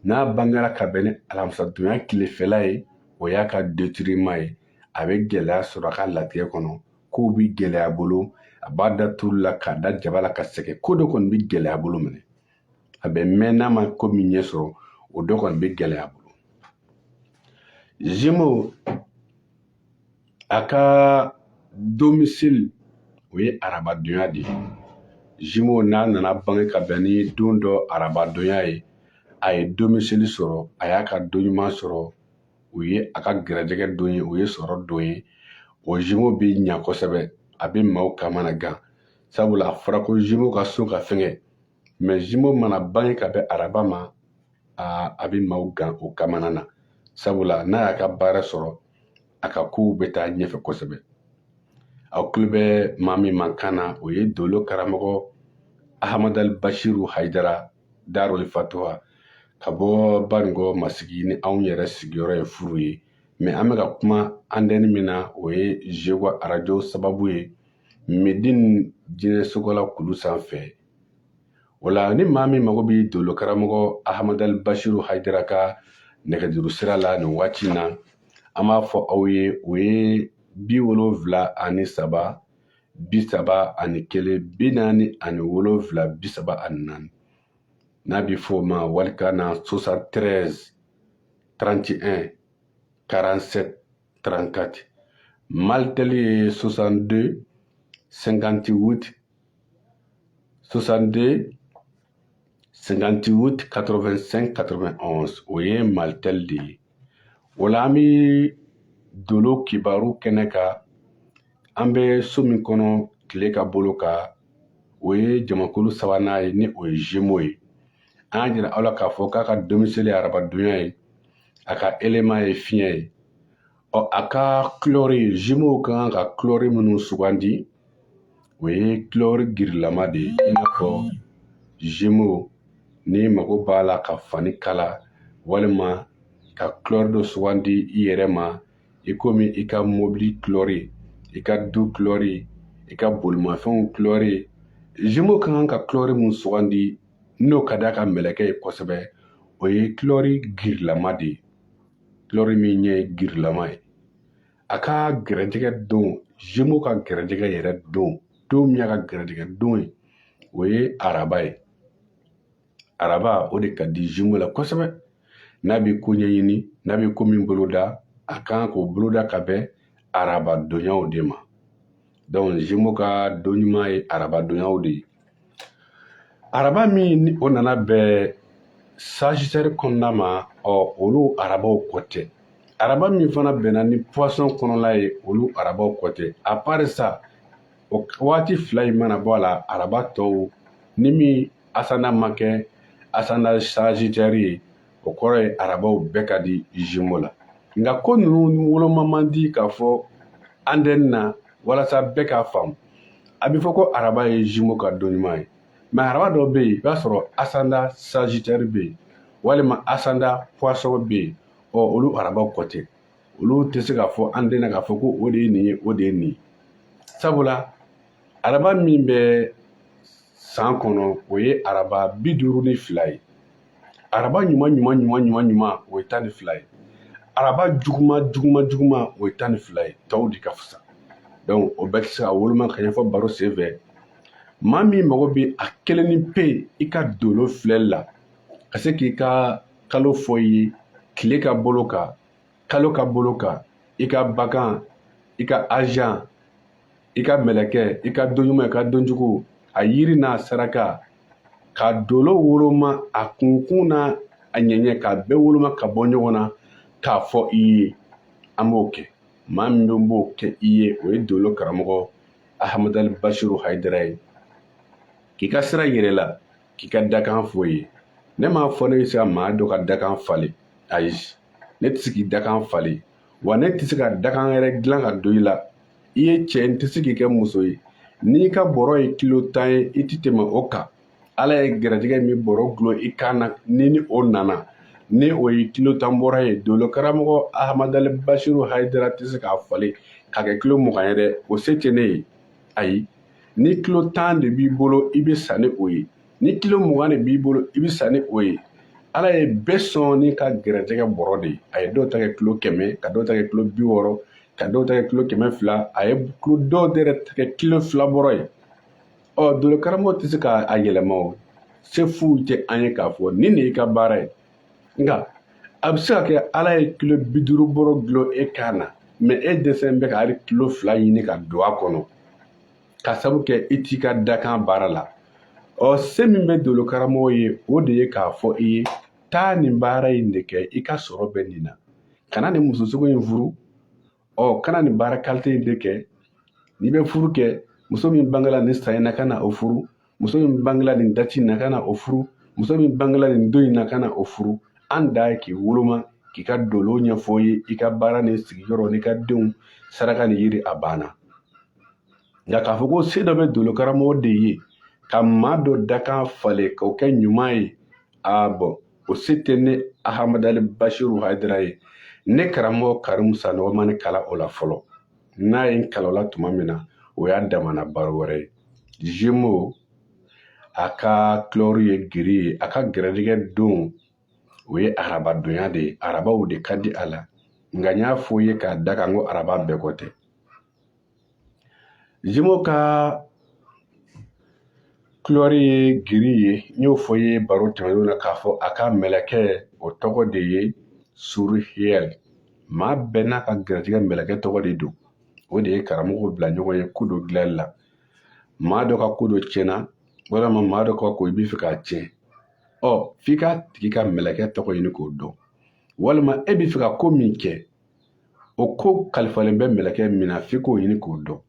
N'a bangela ka bɛn ni alamisa donya tilefɛla ye o y'a ka détruitement ye. A bɛ gɛlɛya sɔrɔ a ka latigɛ kɔnɔ. Kow bi gɛlɛya a bolo a b'a da tulu la k'a da jaba la ka sɛgɛn. Ko dɔ kɔni bi gɛlɛya a bolo minɛ. A bɛ mɛn n'a ma ko min ɲɛ sɔrɔ o dɔ kɔni bi gɛlɛya a bolo. Jumeau a ka domicile o ye arabadonya de ye. Jumeau n'a nana bange ka bɛn ni don dɔ arabadonya ye a ye domicile sɔrɔ a y'a ka don ɲuman sɔrɔ o ye a ka gɛrɛjɛgɛ don ye o ye sɔrɔ don ye. O Jumeau bi ɲa kosɛbɛ a bɛ maaw kamana gan sabula a fɔra ko Jumeau ka so ka fɛngɛ mais Jumeau mana bange ka bɛn araba ma a bɛ maaw gan o kamana na sabula n'a y'a ka baara sɔrɔ a ka kow bɛ taa ɲɛfɛ kosɛbɛ. Aw tulo bɛ maa min mankan na o ye dolo karamɔgɔ Ahamadu Bashiru Hayidara Darul Fatuha ka bɔ Banikɔ Masigi ni anw yɛrɛ sigiyɔrɔ ye Furu ye. Mais an bɛ ka kuma antenne min na o ye Zewa arajo sababu ye Medine jinɛsogola kulu sanfɛ. O la ni maa min mago bɛ dolo karamɔgɔ Ahamadu Bashiru Hayidara ka nɛgɛjuru sira la nin waati in na an b'a fɔ aw ye o ye 73 34 41 47 44 n'a bɛ fɔ o ma walikan na 73 31 47 34 Maltel ye 62 58 62 58 85 91 o ye Maltel de ye. O la an bɛ dolo kibaru kɛnɛ kan an bɛ so min kɔnɔ tile ka bolo kan o ye jamakulu sabanan ye ni o ye Jumeau ye. An y'a jira aw la k'a fɔ k'a ka domicile ye arabadonya ye a ka élément ye fiɲɛ ye. A ka couleur Jumeau kan ka couleur minnu sugandi o ye couleur girilama de ye i n'a fɔ Jumeau n'i mago b'a la ka fani kala walima ka couleur dɔ sugandi i yɛrɛ ma i komi i ka mobili couleur i ka du couleur i ka bolimafɛnw couleur. Jumeau kan ka couleur min sugandi n'o ka d'a ka mɛlɛkɛ ye kosɛbɛ o ye couleur girilama de ye. Couleur min ɲɛ ye girilama ye. A ka gɛrɛjɛgɛ don Jumeau ka gɛrɛjɛgɛ yɛrɛ don min y'a ka gɛrɛjɛgɛ don ye o ye araba ye. Araba o de ka di Jumeau la kosɛbɛ. N'a bɛ ko ɲɛɲini n'a bɛ ko min boloda a kan k'o boloda ka bɛn arabadonyaw de ma. Donc Jumeau ka don ɲuman ye arabadonyaw de ye. Araba min ni o nana bɛn Sagittaire kɔnɔna ma olu arabaw kɔ tɛ. Araba min fana bɛnna ni Poisson kɔnɔna ye olu arabaw kɔ tɛ. À part ça o waati fila in mana bɔ a la araba tɔw ni min asana ma kɛ asana Sagittaire ye o kɔrɔ ye arabaw bɛɛ ka di Jumeau la. Nka ko ninnu woloma man di k'a fɔ antenne na walasa bɛɛ k'a faamu. a bɛ fɔ ko araba ye jumeau ka dɔn ɲuman ye mais araba dɔ bɛ yen i b'a sɔrɔ ascendant sagittaire bɛ yen walima ascendant poisson bɛ yen olu araba kɔ tɛ olu tɛ se k'a fɔ an den na k'a fɔ ko o de ye nin ye o de ye nin ye sabula araba min bɛ san kɔnɔ o ye araba 52 ye araba ɲuman o ye 12 ye araba juguma o ye 12 ye tɔw de ka fisa donc o bɛɛ tɛ se ka woloma ka ɲɛfɔ baro senfɛ maa min mago bɛ a kelen ni pe i ka dolo filɛli la ka se k'i ka kalo fɔ i ye tile ka bolo kan kalo ka bolo kan i ka bagan i ka argent i ka mɛlɛkɛ i ka dɔnɲuman i ka dɔnjugu a yiri n'a saraka ka dolo woloma a kunkun n'a a ɲɛɲɛ k'a bɛɛ woloma ka bɔ ɲɔgɔn na k'a fɔ i ye an b'o kɛ maa min b'o kɛ i ye o ye dolo karamɔgɔ Ahamadu Basiru Hayidara ye k'i ka sira yɛrɛ la k'i ka dakan fɔ ye ne m'a fɔ ne bɛ se ka maa dɔ ka dakan falen ayi ne tɛ se k'i dakan falen wa ne tɛ se ka dakan yɛrɛ dilan ka don i la i ye cɛ n tɛ se k'i kɛ muso ye n'i ka bɔrɔ ye kilo 10 ye i tɛ tɛmɛ o kan ala ye gɛrɛjɛgɛ min bɔrɔ gulon i kan na ni o nana ni o ye kilo 10 bɔrɔ ye dolo karamɔgɔ Ahamadu Basiru Hayidara tɛ se k'a falen k'a kɛ kilo 20 ye dɛ o se tɛ ne ye ayi ni kilo 10 de b'i bolo i bɛ sa ni o ye ni kilo 20 de b'i bolo i bɛ sa ni o ye ala ye bɛɛ sɔn ni ka gɛrɛjɛgɛ bɔrɔ de ye a ye dɔw ta kɛ kilo 100 ka dɔw ta kɛ kilo 60 ka dɔw ta kɛ kilo 200 a ye dɔw yɛrɛ ta kɛ kilo 2 bɔrɔ ye dolo karamɔgɔ tɛ se k'a yɛlɛma o se foyi tɛ an ye k'a fɔ nin de y'i ka baara ye nka a bɛ se ka kɛ ala ye kilo 50 bɔrɔ gulon e kan na mais e dɛsɛ bɛ ka hali kilo 2 ɲini ka don a kɔnɔ ka sabu kɛ i t'i ka dakan baara la se min bɛ dolo karamɔgɔ ye o de ye k'a fɔ i ye taa nin baara in de kɛ i ka sɔrɔ bɛ nin na kana nin musosogo in furu kana nin baara qualité in de kɛ n'i bɛ furu kɛ muso min bangela nin san in na ka na o furu muso min bangela nin dati in na ka na o furu muso min bangela nin don in na ka na o furu an da ye k'i woloma k'i ka dolo ɲɛfɔ ye i ka baara ni sigiyɔrɔ n'i ka denw saraka ni yiri a banna nka k'a fɔ ko se dɔ bɛ dolo karamɔgɔ de ye ka maa dɔ dakan falen k'o kɛ ɲuman ye bɔn o se tɛ ne Ahamadu Basiru Hayidara ye ne karamɔgɔ Karimu Sanɔgɔ ma ne kala o la fɔlɔ n'a ye n kala o la tuma min na o y'a damana baro wɛrɛ ye jumeau a ka couleur ye gris ye a ka gɛrɛjɛgɛ don o ye arabadonya de ye arabaw de ka di a la nka n y'a fɔ ye k'a da kan ko araba bɛɛ kɔ tɛ jumeau ka couleur ye gris ye n y'o fɔ ye baro tɛmɛnenw na k'a fɔ a ka mɛlɛkɛ o tɔgɔ de ye Suriel maa bɛɛ n'a ka gɛrɛjɛgɛ mɛlɛkɛ tɔgɔ de don o de ye karamɔgɔw bila ɲɔgɔn ye ko dɔ dilanli la maa dɔ ka ko dɔ tiɲɛna walima maa dɔ ka ko i b'i fɛ k'a tiɲɛ f'i ka tigi ka mɛlɛkɛ tɔgɔ ɲini k'o dɔn walima e b'i fɛ ka ko min kɛ o ko kalifalen bɛ mɛlɛkɛ min na f'i k'o ɲini k'o dɔn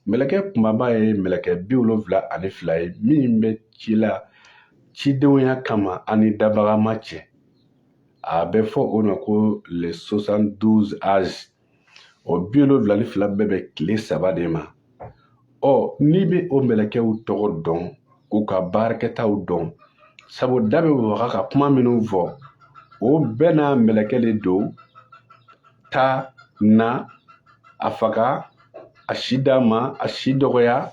mɛlɛkɛ kumaba ye mɛlɛkɛ 72 ye min bɛ ci la cidenya kama ani dabagama cɛ a bɛ fɔ o ma ko les 72 âges 72 bɛɛ bɛ tile 3 de ma n'i bɛ o mɛlɛkɛw tɔgɔ dɔn k'u ka baarakɛtaw dɔn sabu da bɛ waga ka kuma minnu fɔ o bɛɛ n'a mɛlɛkɛ de don ta na a faga a si d'a ma a si dɔgɔya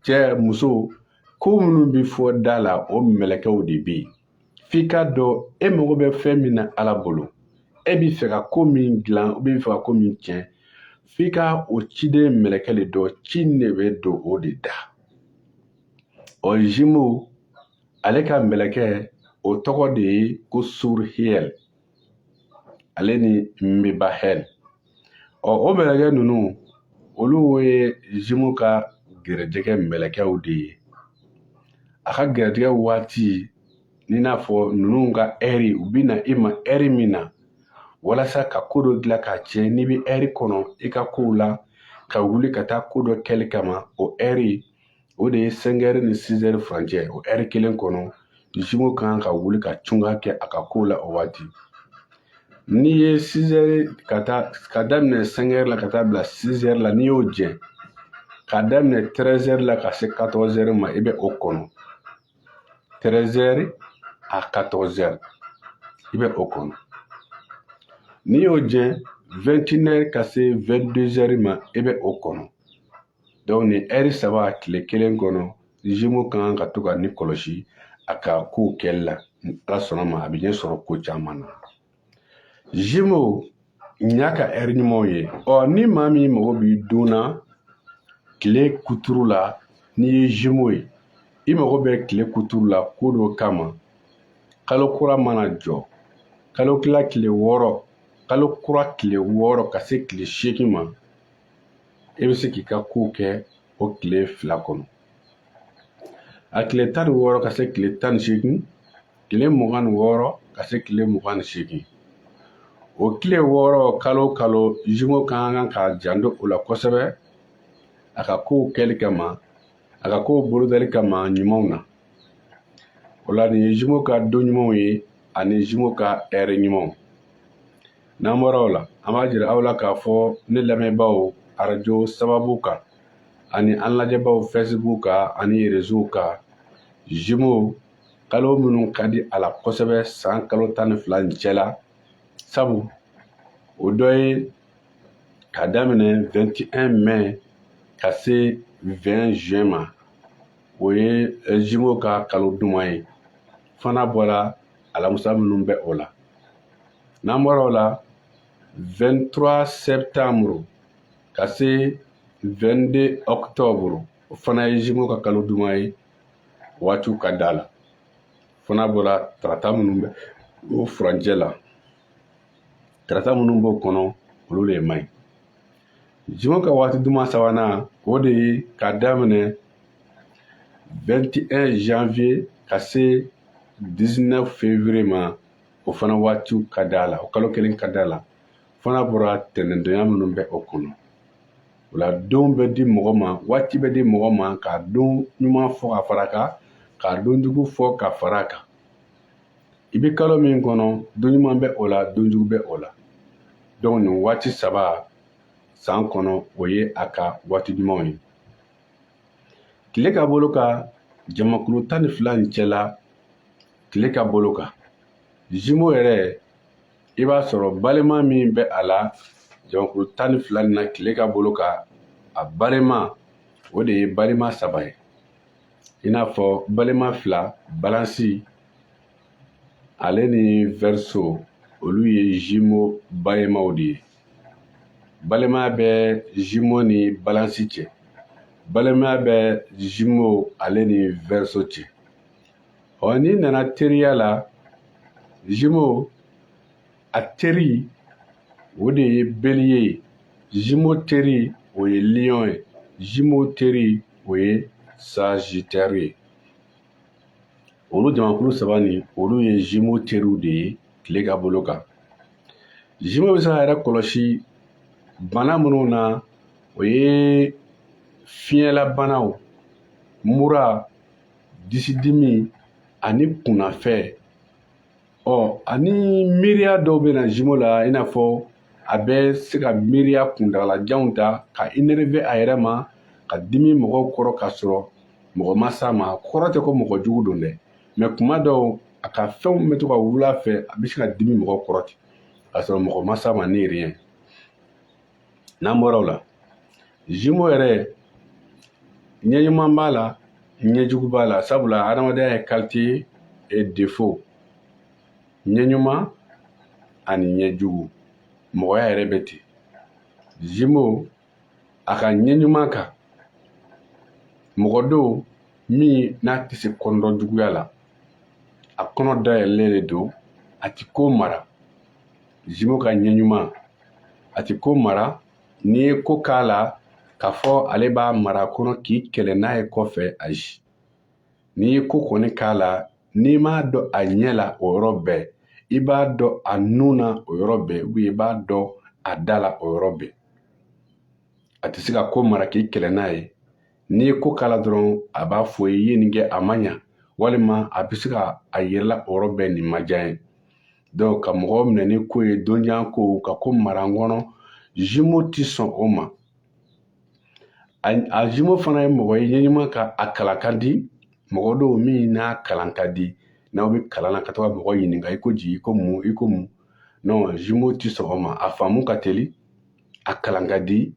cɛ muso ko minnu bɛ fɔ da la o mɛlɛkɛw de bɛ yen f'i ka dɔn e mago bɛ fɛn min na ala bolo e b'i fɛ ka ko min dilan ou bien i b'i fɛ ka ko min tiɲɛ f'i ka o ciden mɛlɛkɛ de dɔn ci ne bɛ don o de da jumeau ale ka mɛlɛkɛ o tɔgɔ de ye ko Suriel ale ni Mibahel o mɛlɛkɛ ninnu olu ye jumeau ka gɛrɛjɛgɛ mɛlɛkɛw de ye a ka gɛrɛjɛgɛ waati ni n'a fɔ ninnu ka ɛri u bɛ na i ma ɛri min na walasa ka ko dɔ dilan k'a tiɲɛ n'i bɛ ɛri kɔnɔ i ka kow la ka wuli ka taa ko dɔ kɛli kama o ɛri o de ye 5 heures ni 6 heures furancɛ o ɛri kelen kɔnɔ jumeau kan ka wuli ka tunga kɛ a ka kow la o waati n'i ye 6 heures ka daminɛ 5 heures la ka taa bila 6 heures la n'i y'o jɛ k'a daminɛ 13h la ka se 14h ma i bɛ o kɔnɔ 13h à 14h i bɛ o kɔnɔ n'i y'o jɛ 21h ka se 22h ma i bɛ o kɔnɔ donc ni heure saba tile kelen kɔnɔ Jumeau kan ka to ka ni kɔlɔsi a ka kow kɛli la Ala sɔnna ma a bɛ ɲɛ sɔrɔ ko caman na Jumeau nin y'a ka heure ɲumanw ye ni maa min mago b'i don na tile kuturu la n'i ye Jumeau ye i mago bɛ tile kuturu la ko dɔ kama kalo kura mana jɔ kalo kila tile 6 kalo kura tile 6 ka se tile 8 ma i bɛ se k'i ka kow kɛ o tile 2 kɔnɔ a tile 16 ka se tile 18 tile 26 ka se tile 28 o tile 6 kalo Jumeau kan ka janto o la kosɛbɛ a ka kow kɛli kama a ka kow bolodali kama ɲumanw na o la nin ye Jumeau ka don ɲumanw ye ani Jumeau ka heure ɲumanw n'an bɔra o la an b'a jira aw la k'a fɔ ne lamɛnbaaw arajo sababu kan ani an lajɛbaw Facebook kan ani réseau kan Jumeau kalo minnu ka di a la kosɛbɛ san kalo 12 nin cɛla sabu o dɔ ye ka daminɛ 21 mai ka se 20 juin ma o ye Jumeau ka kalo duman ye fana bɔra alamusa minnu bɛ o la n'an bɔra o la 23 septembre ka se 22 octobre o fana ye Jumeau ka kalo duman ye waatiw ka da la fana bɔra tarata minnu bɛ o furancɛ la tarata minnu b'o kɔnɔ olu le man ɲi Jumeau ka waati duman sabanan o de ye ka daminɛ 21 janvier ka se 19 février ma o fana waatiw ka da la o kalo kelen ka da la fana bɔra tɛnɛndonya minnu bɛ o kɔnɔ o la don bɛ di mɔgɔ ma waati bɛ di mɔgɔ ma k'a don ɲuman fɔ ka fara kan k'a don jugu fɔ ka fara kan i bɛ kalo min kɔnɔ don ɲuman bɛ o la don jugu bɛ o la donc nin waati saba san kɔnɔ o ye a ka waati ɲumanw ye tile ka bolo kan jamakulu 12 nin cɛla tile ka bolo kan Jumeau yɛrɛ i b'a sɔrɔ balima min bɛ a la jamakulu 12 nin na tile ka bolo kan a balima o de ye balima saba ye i n'a fɔ balima fila balansi ale ni Verseau olu ye Jumeau balimaw de ye balimaya bɛ Jumeau ni balansi cɛ balimaya bɛ Jumeau ale ni Verseau cɛ n'i nana teriya la Jumeau a teri o de ye Bélier ye Jumeau teri o ye Lion ye Jumeau teri o ye Sagittaire ye olu jamakulu saba ni olu ye Jumeau teriw de ye tile ka bolo kan Jumeau bɛ se k'a yɛrɛ kɔlɔsi bana minnu na o ye fiɲɛlabanaw mura disidimi ani kunnafɛ ani miiriya dɔw bɛ na Jumeau la i n'a fɔ a bɛ se ka miiriya kuntagalajanw ta ka énerver a yɛrɛ ma ka dimi mɔgɔw kɔrɔ ka sɔrɔ mɔgɔ ma s'a ma kɔrɔ tɛ ko mɔgɔ jugu don dɛ mais kuma dɔw a ka fɛnw bɛ to ka wuli a fɛ a bɛ se ka dimi mɔgɔw kɔrɔ ten ka sɔrɔ mɔgɔ ma s'a ma ni rien n'an bɔra o la Jumeau yɛrɛ ɲɛ ɲuman b'a la ɲɛ jugu b'a la sabula adamadenya ye qualité et défaut ɲɛ ɲuman ani ɲɛ jugu mɔgɔya yɛrɛ bɛ ten Jumeau a ka ɲɛ ɲuman kan mɔgɔ don min n'a tɛ se kɔnɔdɔ juguya la a kɔnɔ dayɛlɛlen de don a ti ko mara Jumeau ka ɲɛ ɲuman a ti ko mara n'i ye ko k'a la k'a fɔ ale b'a mara kɔnɔ k'i kɛlɛ n'a ye kɔfɛ ayi n'i ye ko kɔni k'a la n'i m'a dɔn a ɲɛ la o yɔrɔ bɛɛ i b'a dɔn a nun na o yɔrɔ bɛɛ ou bien i b'a dɔn a da la o yɔrɔ bɛɛ a tɛ se ka ko mara k'i kɛlɛ n'a ye n'i ye ko k'a la dɔrɔn a b'a fɔ i ye nin kɛ a ma ɲa walima a bɛ se ka a yirala o yɔrɔ bɛɛ nin ma diya ye donc ka mɔgɔw minɛ ni ko ye donjan ko ka ko mara n kɔnɔ Jumeau ti sɔn o ma a jumeau fana ye mɔgɔ ye ɲɛɲuman ka a kalan ka di mɔgɔ dɔw min n'a kalan ka di n'aw bɛ kalan na ka taga mɔgɔ ɲininka i ko ji i ko mun non jumeau ti sɔn o ma a faamu ka teli a kalan ka di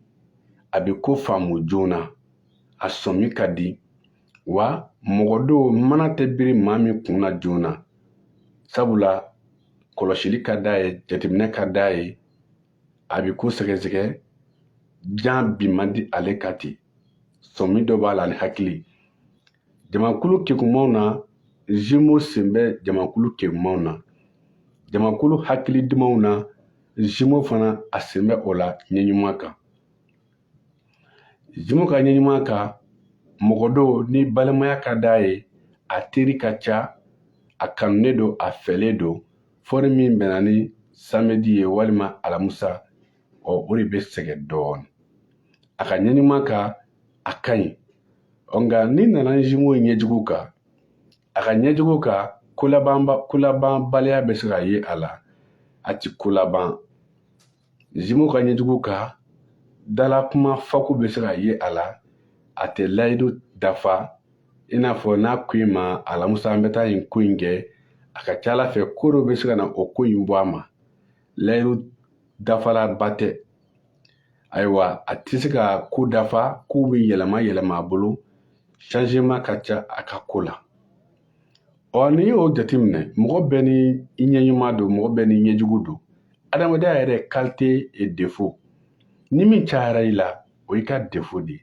a bɛ ko faamu joona a sɔmi ka di wa mɔgɔ dɔw mana tɛ biri maa min kun na joona sabula kɔlɔsili ka d'a ye jateminɛ ka d'a ye a bɛ ko sɛgɛsɛgɛ jan bi man di ale ka ten sɔmi dɔ b'a la ni hakili jamakulu kekumaw na jumeau sen bɛ jamakulu kekumaw na jamakulu hakili dumanw na jumeau fana a sen bɛ o la ɲɛɲuman kan jumeau ka ɲɛɲuman kan mɔgɔ dɔw ni balimaya ka d'a ye a teri ka ca a kanunen don a fɛlen don fɔri min bɛnna ni samedi ye walima alamusa o de bɛ sɛgɛn dɔɔnin a ka ɲɛɲuman kan a ka ɲi nka ni nana jumeau ɲɛjugu kan a ka ɲɛjugu kan kolabanbaliya bɛ se ka ye a la a ti kolaban jumeau ka ɲɛjugu kan dala kuma fako bɛ se ka ye a la a tɛ layidu dafa i n'a fɔ n'a ko i ma alamusa an bɛ taa nin ko in kɛ a ka ca ala fɛ ko dɔ bɛ se ka na o ko in bɔ a ma layidu dafalaba tɛ ayiwa a tɛ se ka ko dafa kow bɛ yɛlɛma a bolo changement ka ca a ka ko la n'i y'o jateminɛ mɔgɔ bɛɛ ni i ɲɛɲuman don mɔgɔ bɛɛ ni ɲɛjugu don adamadenya yɛrɛ qualité et défaut ni min cayara i la o y'i ka défaut de ye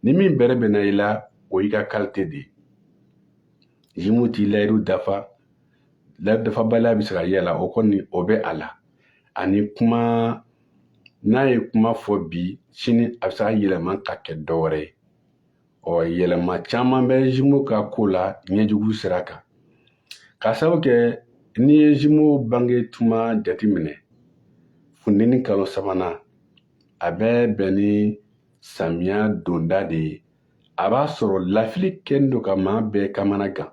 ni min bɛrɛbɛnna i la o y'i ka qualité de ye jumeau t'i layidu dafabaliya bɛ se ka ye a la o kɔni o bɛ a la ani kuma n'a ye kuma fɔ bi sini a bɛ se ka yɛlɛma ka kɛ dɔ wɛrɛ ye yɛlɛma caman bɛ jumeau ka ko la ɲɛjugu sira kan k'a sababu kɛ n'i ye jumeau bange tuma jateminɛ funteni kalo 3nan a bɛ bɛn ni samiya donda de ye a b'a sɔrɔ lafili kɛlen don ka maa bɛɛ kamana gan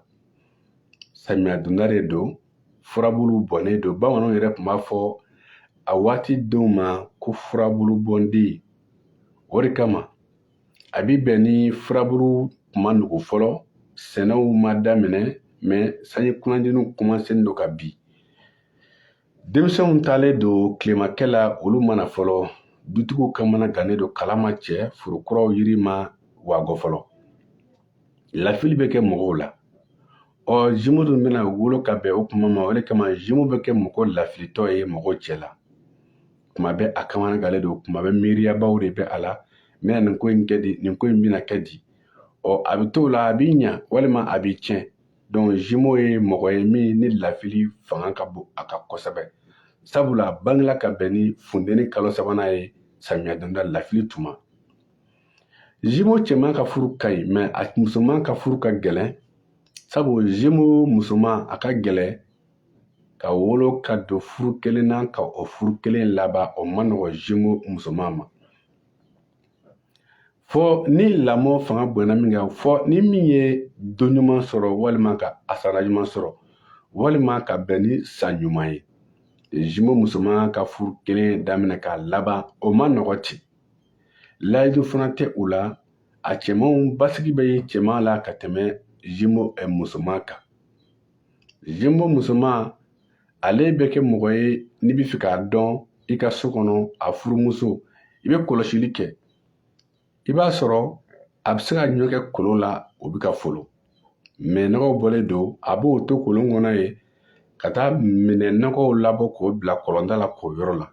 samiya donda de don furabulu bɔnnen don bamananw yɛrɛ tun b'a fɔ a waati denw ma ko furabulu bɔnden o de kama a bi bɛn ni furabulu kuma nugu fɔlɔ sɛnɛw ma daminɛ mɛ sanji kunajeniw commencé don ka bin denmisɛnw talen don tilemakɛ la olu mana fɔlɔ dutigiw kamana gannen don kala ma cɛ furukuraw yiri ma wagɔ fɔlɔ lafili bɛ kɛ mɔgɔw la jumeau dun bɛna wolo ka bɛn o kuma ma o de kama jumeau bɛ kɛ mɔgɔ lafilitɔ ye mɔgɔw cɛ la kuma bɛ a kamana gannen don kuma bɛ miiriyabaw de bɛ a la mɛ nin ko in kɛ di nin ko in bɛna kɛ di a bɛ t'o la a b'i ɲa walima a b'i tiɲɛ donc jumeau ye mɔgɔ ye min ni lafili fanga ka bon a kan kosɛbɛ sabula a bangela ka bɛn ni funteni kalo 3nan ye samiya donda lafili tuma jumeau cɛman ka furu ka ɲi mɛ a musoman ka furu ka gɛlɛn sabu jumeau musoman a ka gɛlɛn ka wolo ka don furu kelen na ka o furu kelen laban o ma nɔgɔ jumeau musoman ma fɔ ni lamɔ fanga bonyana min kan fɔ ni min ye don ɲuman sɔrɔ walima ka asara ɲuman sɔrɔ walima ka bɛn ni san ɲuman ye jumeau musoman ka furu kelen daminɛ k'a laban o ma nɔgɔ ten layidu fana tɛ u la a cɛmanw basigi bɛ ye cɛman la ka tɛmɛ jumeau musoman kan jumeau musoman ale bɛ kɛ mɔgɔ ye n'i bɛ fɛ k'a dɔn i ka so kɔnɔ a furumuso i bɛ kɔlɔsili kɛ i b'a sɔrɔ a bɛ se ka ɲɔ kɛ kolon la o bɛ ka folo mɛ nɔgɔw bɔlen don a b'o to kolon kɔnɔ ye ka taa minɛ nɔgɔw labɔ k'o bila kɔlɔnda la k'o yɔrɔ la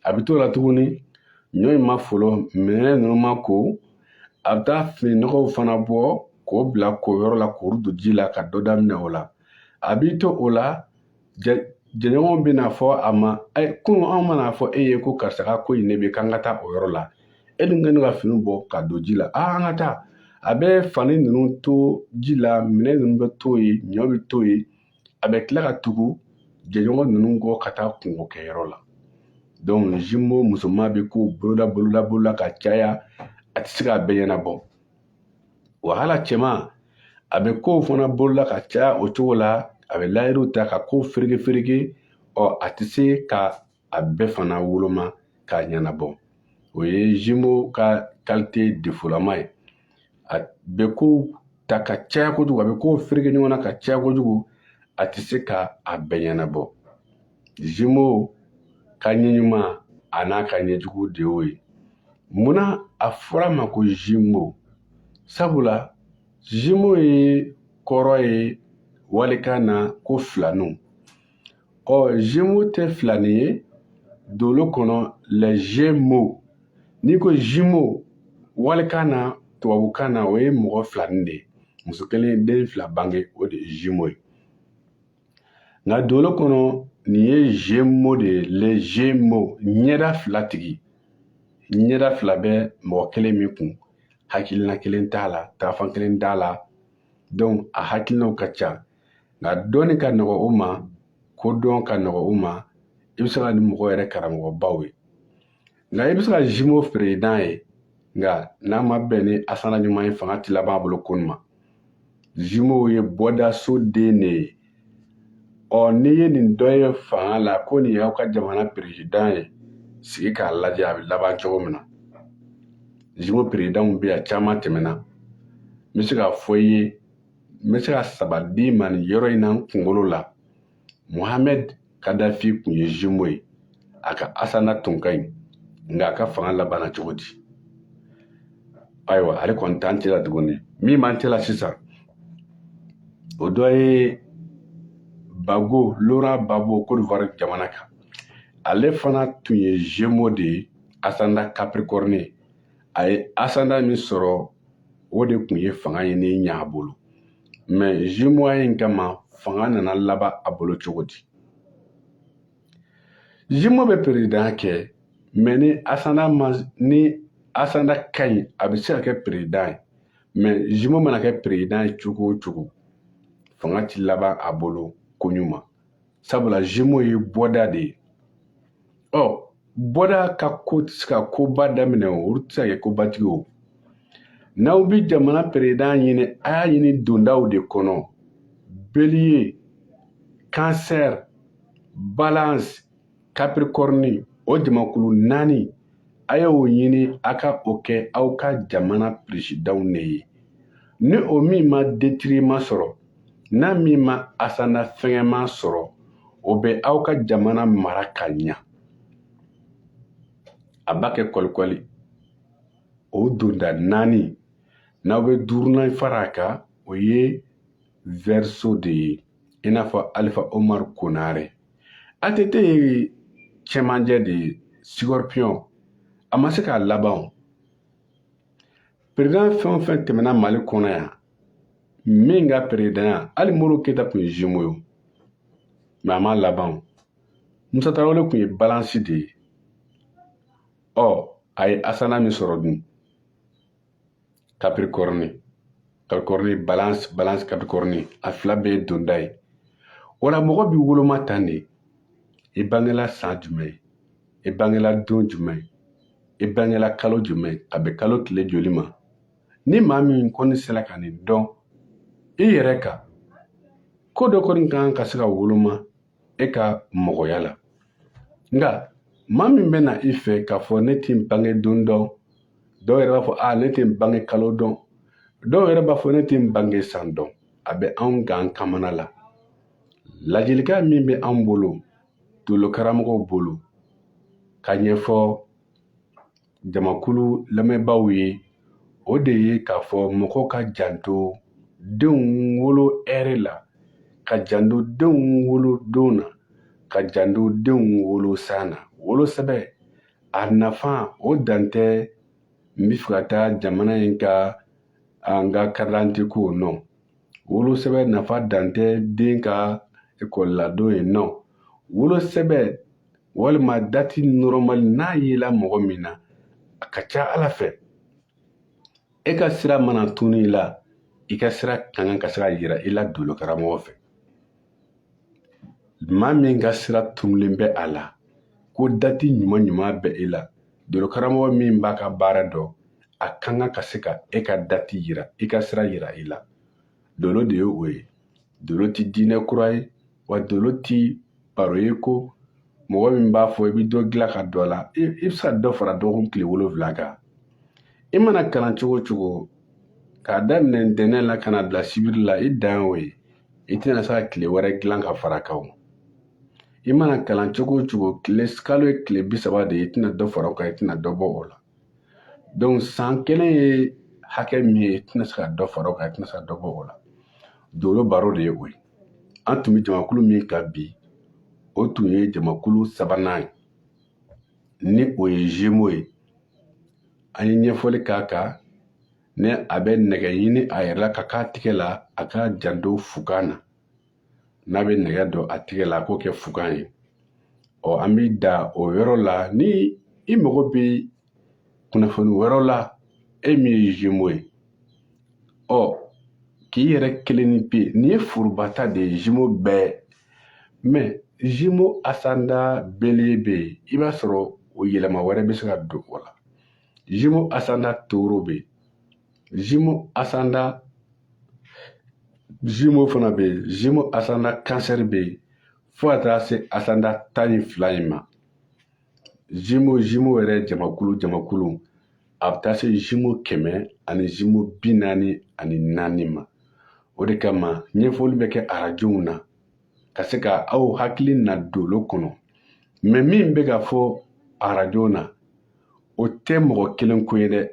a bɛ t'o la tuguni ɲɔ in ma folo minɛ ninnu ma ko a bɛ taa fini nɔgɔw fana bɔ k'o bila k'o yɔrɔ la k'o don ji la ka dɔ daminɛ o la a b'i to o la jɛɲɔgɔnw bɛna fɔ a ma kunun anw mana fɔ e ye ko karisa ka ko in ne bɛ k'an ka taa o yɔrɔ la e dun kɛlen ka fini bɔ ka don ji la an ka taa a bɛ fani ninnu to ji la minɛ ninnu bɛ to yen ɲɔ bɛ to yen a bɛ tila ka tugu jɛɲɔgɔn ninnu kɔ ka taa kungo kɛyɔrɔ la donc jumeau musoman bɛ k'o bolola ka caya a tɛ se k'a bɛɛ ɲɛnabɔ wahala cɛman a bɛ kow fana bolola ka caya o cogo la a bɛ layidu ta ka kow fereke a tɛ se ka a bɛɛ fana woloma k'a ɲɛnabɔ o ye jumeau ka qualité défaut-lama ye. A bɛ ko ta ka caya kojugu, a bɛ ko fereke ɲɔgɔn na ka caya kojugu, a tɛ se ka a bɛɛ ɲɛnabɔ. Jumeau ka ɲɛ ɲuman a n'a ka ɲɛjugu de y'o ye. Munna a fɔra ma ko jumeau? Sabula jumeau ye kɔrɔ ye walikan na ko filaninw. Jumeau tɛ filanin ye dolo kɔnɔ les Gémeaux. N'i ko jumeau walikan na tubabukan na o ye mɔgɔ filanin de ye. Muso kelen den fila bange o de ye jumeau ye. Nka dolo kɔnɔ nin ye Gémeaux de ye, les Gémeaux ɲɛda fila tigi. Ɲɛda fila bɛ mɔgɔ kelen min kun, hakilina kelen t'a la, taafan kelen t'a la. Donc a hakilinaw ka ca. Nka dɔɔni ka nɔgɔ o ma, kodɔn ka nɔgɔ o ma, i bɛ se ka ni mɔgɔ yɛrɛ karamɔgɔbaw ye. Nka i bɛ se ka jumeau président ye, nka n'a ma bɛn ni asana ɲuman ye fanga ti laban a bolo ko ma. Jumeau ye bɔdaso den de ye. N'i ye nin dɔ ye fanga la ko nin y'aw ka jamana président ye, sigi k'a lajɛ a bɛ laban cogo min na. Jumeau présidentw bɛ yan caman tɛmɛna. N bɛ se k'a fɔ i ye, n bɛ se ka saba d'i ma nin yɔrɔ in na n kunkolo la. Mohamed Kadafi kun ye jumeau ye. A ka asana tun ka ɲi, nka a ka fanga labanna cogo di? Ayiwa, ale kɔni t'an cɛla tuguni. Min b'an cɛla sisan, o dɔ ye Bago, Laurent Gbagbo, Côte d'Ivoire jamana kan. Ale fana tun ye Gémeaux de ye, asanda Capricorne. A ye asanda min sɔrɔ, o de kun ye fanga ɲini ɲɛ a bolo. Mais Gémeaux in kama fanga nana laban a bolo cogo di? Jumeau bɛ président kɛ, mais ni asanda ka ɲi a bɛ se ka kɛ président ye. Mais Jumeau mana kɛ président ye cogo o cogo, fanga ti laban a bolo ko ɲuman. Sabula Jumeau ye bɔda de ye. Bɔda ka ko tɛ se ka koba daminɛ o, olu tɛ se ka kɛ kobatigi o. N'aw bi jamana président ɲini, a y'a ɲini dondaw de kɔnɔ. Bélier, Cancer, Balance, Capricorne, o jamakulu 4 a y'o ɲini a ka o kɛ aw ka jamana présidentw ne ye. Ni o min ma détriment sɔrɔ, n'a min ma asana fɛngɛman sɔrɔ, o bɛ aw ka jamana mara ka ɲa. A b'a kɛ kɔlikɔli. O donda 4 n'aw bɛ 5nan fara a kan, o ye Verseau de ye, i n'a fɔ Alifa Omar Konare. ATT ye cɛmanjɛ de ye, Scorpion. A ma se k'a laban. Président fɛn o fɛn tɛmɛna Mali kɔnɔ yan, min ka président, hali Modibo Keyita kun ye Gémeaux ye, mais a ma laban. Musa Tarawele kun ye Balance de ye. A ye asana min sɔrɔ dun? Capricorne, Balance, Capricorne, a fila bɛɛ ye donda ye. Wala mɔgɔ b'i woloma tan de. I bangela san jumɛn? I bangela don jumɛn? I bangela kalo jumɛn? A bɛ kalo tile joli ma? Ni maa min kɔni sera ka nin dɔn, i yɛrɛ kan, ko dɔ kɔni kan ka se ka woloma e ka mɔgɔya la. Nka maa min bɛ na i fɛ k'a fɔ ne tɛ n bange don dɔn, dɔw yɛrɛ b'a fɔ ne tɛ n bange kalo dɔn, dɔw yɛrɛ b'a fɔ ne tɛ n bange san dɔn. A bɛ anw gan kamana la. Ladilikan min bɛ anw bolo, dolo karamɔgɔw bolo, ka ɲɛfɔ jamakulu lamɛnbaaw ye, o de ye k'a fɔ mɔgɔw ka janto denw wolo hɛrɛ la, ka janto denw wolo don na, ka janto denw wolo san na. Wolosɛbɛn a nafa o dan tɛ n bɛ fɛ ka taa jamana in ka an ka carte d'identité ko nɔ. Wolosɛbɛn nafa dan tɛ den ka école la don ye nɔ. Wolosɛbɛn walima date normal n'a yela mɔgɔ min na, a ka ca Ala fɛ e ka sira mana tunu i la, i ka sira ka kan ka se ka yira i la dolo karamɔgɔ fɛ. Maa min ka sira tunulen bɛ a la, ko dati ɲuman ɲuman bɛ i la, dolo karamɔgɔ min b'a ka baara dɔn, a kan ka se ka e ka dati yira, i ka sira yira i la. Dolo de ye o ye. Dolo ti diinɛ kura ye, wa dolo ti baro ye ko mɔgɔ min b'a fɔ i bɛ dɔ dilan ka dɔ la i bɛ se ka dɔ fara dɔgɔkun tile 7 kan i mana kalan cogo o cogo k'a daminɛ ntɛnɛn la ka na bila sibiri la i dan y'o ye i tɛna se ka tile wɛrɛ dilan ka fara kan i mana kalan cogo o cogo kalo ye tile 30 de ye i tɛna dɔ fara o kan i tɛna dɔ bɔ o la donc san kelen ye hakɛ min ye i tɛna se ka dɔ fara o kan i tɛna se ka dɔ bɔ o la Dolo baro de ye o ye an tun bɛ jamakulu min kan bi o tun ye jamakulu 3nan ye ni o ye Gémeaux ye an ye ɲɛfɔli k'a kan ni a bɛ nɛgɛ ɲini a yɛrɛ la ka k'a tigɛ la a ka janto fukan na n'a bɛ nɛgɛ dɔn a tigɛ la a k'o kɛ fukan ye an bɛ da o yɔrɔ la ni i mago bɛ kunnafoni wɛrɛw la e min ye Gémeaux ye k'i yɛrɛ kelen ni pe nin ye forobata de ye Gémeaux bɛɛ mais Gémeaux asanda bele bɛ yen i b'a sɔrɔ o yɛlɛma wɛrɛ bɛ se ka don o la Gémeaux asanda toro bɛ yen Gémeaux asanda Gémeaux fana bɛ yen Gémeaux asanda cancer bɛ yen fo ka taa se asanda 12 in ma Gémeaux yɛrɛ jamakulu a bɛ taa se Gémeaux 100 ani Gémeaux 44 ma o de kama ɲɛfɔli bɛ kɛ arajow na ka se ka aw hakili na dolo kɔnɔ mais min bɛ ka fɔ arajo na o tɛ mɔgɔ kelen ko ye dɛ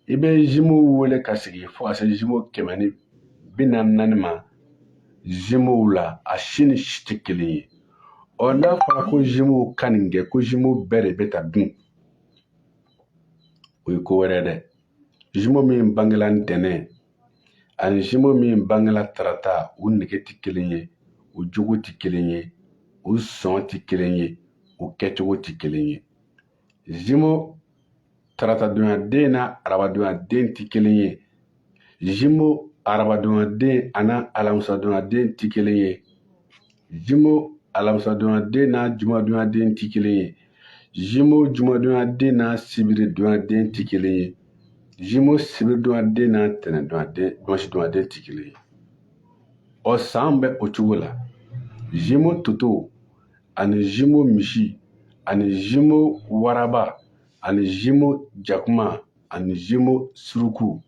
i bɛ Gémeaux wele ka sigi fo ka se Gémeaux 144 ma Gémeaux la a si ni si tɛ kelen ye n'a fɔra ko Gémeaux ka nin kɛ ko Gémeaux bɛɛ de bɛ ta dun o ye ko wɛrɛ dɛ Gémeaux min bangela ntɛnɛn ani Gémeaux min bangela tarata u nege tɛ kelen ye u jogo tɛ kelen ye u sɔn tɛ kelen ye u kɛcogo tɛ kelen ye Gémeaux taratadonyaden na arabadonyaden tɛ kelen ye Gémeaux arabadonyaden ani alamisadonyaden tɛ kelen ye Gémeaux alamisadonyaden na jumadonyaden tɛ kelen ye Gémeaux jumadonyaden na sibiridonyaden tɛ kelen ye Gémeaux sibiridonyaden na tɛnɛndonyaden tɛ kelen ye san bɛ o cogo la Gémeaux toto ani Gémeaux misi ani Gémeaux waraba ani Gémeaux jakuma ani Gémeaux suruku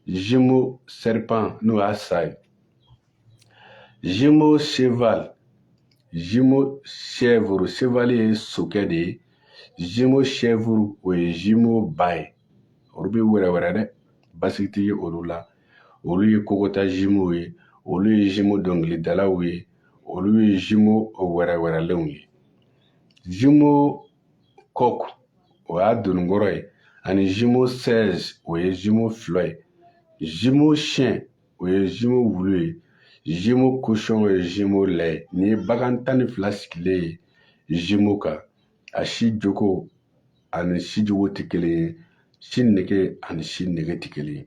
Gémeaux serpent n'o y'a sa ye Gémeaux cheval Gémeaux chèvre cheval ye sokɛ de ye Gémeaux chèvre o ye Gémeaux ba ye olu bɛ wɛrɛ dɛ basigi tɛ ye olu la olu ye kokota Gémeaux ye olu ye Gémeaux dɔnkilidalaw ye olu ye Gémeaux wɛrɛlenw ye Gémeaux coq o y'a donnikɔrɔ ye ani Gémeaux 16 o ye Gémeaux fila ye Gémeaux chien o ye Gémeaux wulu ye Gémeaux cochon o ye Gémeaux lɛ ye nin ye bagan 12 sigilen ye Gémeaux kan a si jogo ani si jogo tɛ kelen ye si nege ani si nege tɛ kelen ye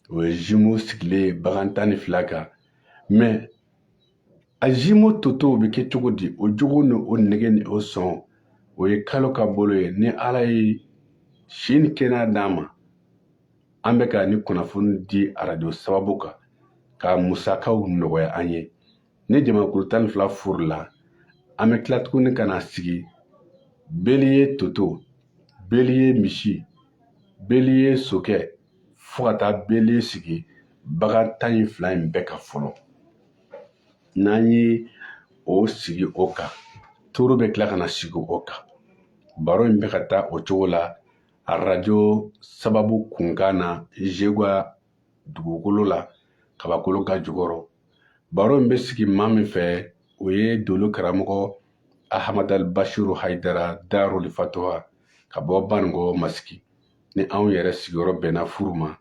o ye Gémeaux sigilen ye bagan 12 kan mais a Gémeaux toto bɛ kɛ cogo di o jogo ni o nege ni o sɔn o ye kalo ka bolo ye ni ala ye si ni kɛnɛya d'an ma an bɛ ka ni kunnafoni di arajo sababu kan ka musakaw nɔgɔya an ye ni jamakulu 12 furula an bɛ tila tuguni ka na sigi beli ye toto beli ye misi beli ye sokɛ fo ka taa beli sigi bagan 12 in bɛɛ kan fɔlɔ n'an ye o sigi o kan toro bɛ tila ka na sigi o kan baro in bɛ ka taa o cogo la arajo sababu kunkan na Jegwa dugukolo la kabakolo ka jukɔrɔ baro in bɛ sigi maa min fɛ o ye dolo karamɔgɔ Ahamadu Bashiru Hayidara Darul Fatuha ka bɔ Banikɔ Masigi ni anw yɛrɛ sigiyɔrɔ bɛnna furu ma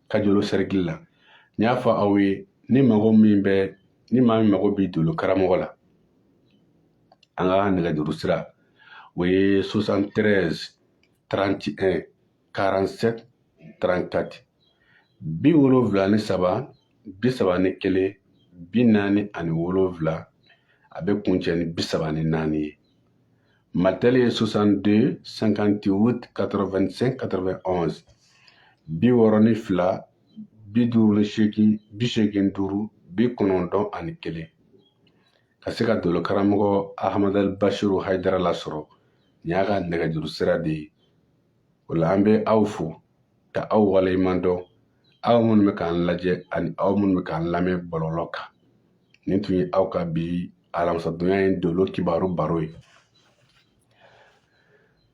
Kajolo Sɛrigili la n y'a fɔ aw ye ni maa min mago bɛ dolo karamɔgɔ la an ka nɛgɛjuru sira o ye 73 31 47 34 73 31 47 a bɛ kuncɛ ni 34 ye Matel ye 62 58 85 91 62 58 85 91 ka se ka dolo karamɔgɔ Ahmadu Bashiru Haidara lasɔrɔ nin y'a ka nɛgɛjuru sira de ye. O la an bɛ aw fo ka aw waleɲuman dɔn, aw minnu bɛ k'an lajɛ ani aw minnu bɛ k'an lamɛn bɔlɔlɔ kan. Nin tun ye aw ka bi alamisadonya ye dolo kibaru baro ye.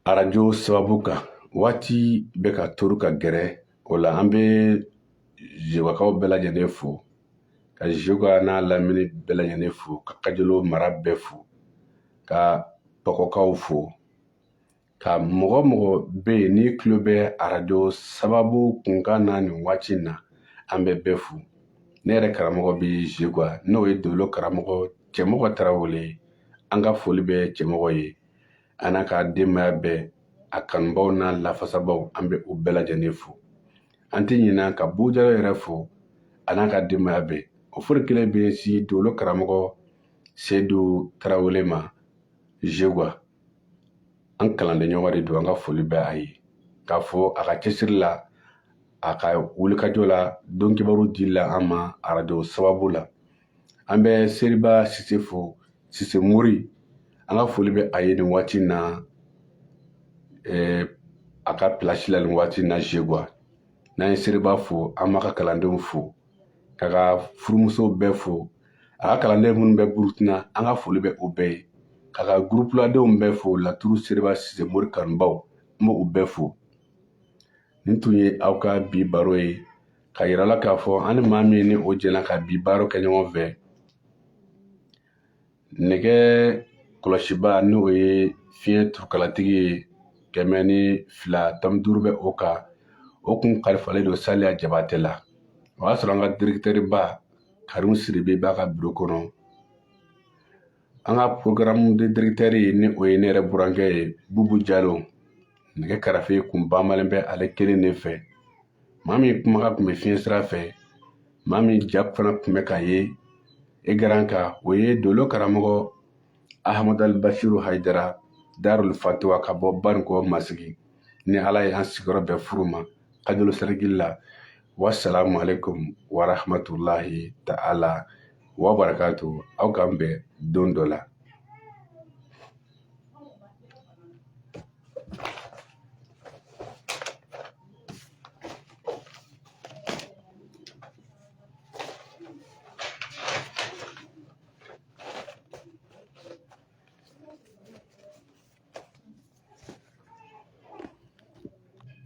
Arajo sababu kan waati bɛ ka toru ka gɛrɛ, o la an bɛ Jewakaw bɛɛ lajɛlen fo, ka Zewa n'a lamini bɛɛ lajɛlen fo, ka Kajolo mara bɛɛ fo, ka Pɔkɔkaw fo, ka mɔgɔ mɔgɔ bɛ yen n'i tulo bɛ arajo sababu kunkan na nin waati in na, an bɛ bɛɛ fo. Ne yɛrɛ karamɔgɔ bɛ Zewa n'o ye dolo karamɔgɔ Cɛmɔgɔ Tarawele, an ka foli bɛ Cɛmɔgɔ ye, a n'a ka denbaya bɛɛ, a kanubaw n'a lafasabaw, an bɛ u bɛɛ lajɛlen fo. An tɛ ɲinɛ ka Bujalo yɛrɛ fo, a n'a ka denbaya bɛɛ. O foli kelen bɛ si dolo karamɔgɔ Seyidu Tarawele ma, Zewa. An kalanden ɲɔgɔn de don, an ka foli bɛ a ye. K'a fɔ a ka cɛsiri la, a ka wulikajɔ la, don kibaru dili la an ma arajo sababu la. An bɛ Seriba Sise fo, Sise Mori, an ka foli bɛ a ye nin waati in na, a ka pilasi la nin waati in na Zewa. N'an ye Seriba fo, an b'a ka kalandenw fo, k'a ka furumusow bɛɛ fo, a ka kalanden minnu bɛ Burukina, an ka foli bɛ o bɛɛ ye. K'a ka gurupuladenw bɛɛ fo, Laturu Seriba Sise Mori kanubaw, an b'u bɛɛ fo. Nin tun ye aw ka bi baro ye, ka yira la k'a fɔ an ni maa min ni o jɛna ka bi baro kɛ ɲɔgɔn fɛ. Nɛgɛ kɔlɔsiba n'o ye fiɲɛ turukalatigi ye 102.5 bɛ o kan, o kun kalifalen don Saliya Jabatɛ la. O y'a sɔrɔ an ka directeur ba Karimu Sidibe b'a ka bureau kɔnɔ. An ka programme de directeur ye ni o ye ne yɛrɛ burankɛ ye Bubu Jalo. Nɛgɛ karafe kun banbalen bɛ ale kelen de fɛ. Maa min kumakan kun bɛ fiɲɛ sira fɛ, maa min ja fana kun bɛ ka ye écran kan, o ye dolo karamɔgɔ Ahmadu Bashiru Haidara Darul Fatuwa ka bɔ Banikɔ Masigi. Ni Ala ye an sigiyɔrɔ bɛn furu ma Kajolo Sɛrigili la. Wassalamu alaikum wa rahmatulahi ta'ala wa barakatuhu. Aw k'an bɛn don dɔ la.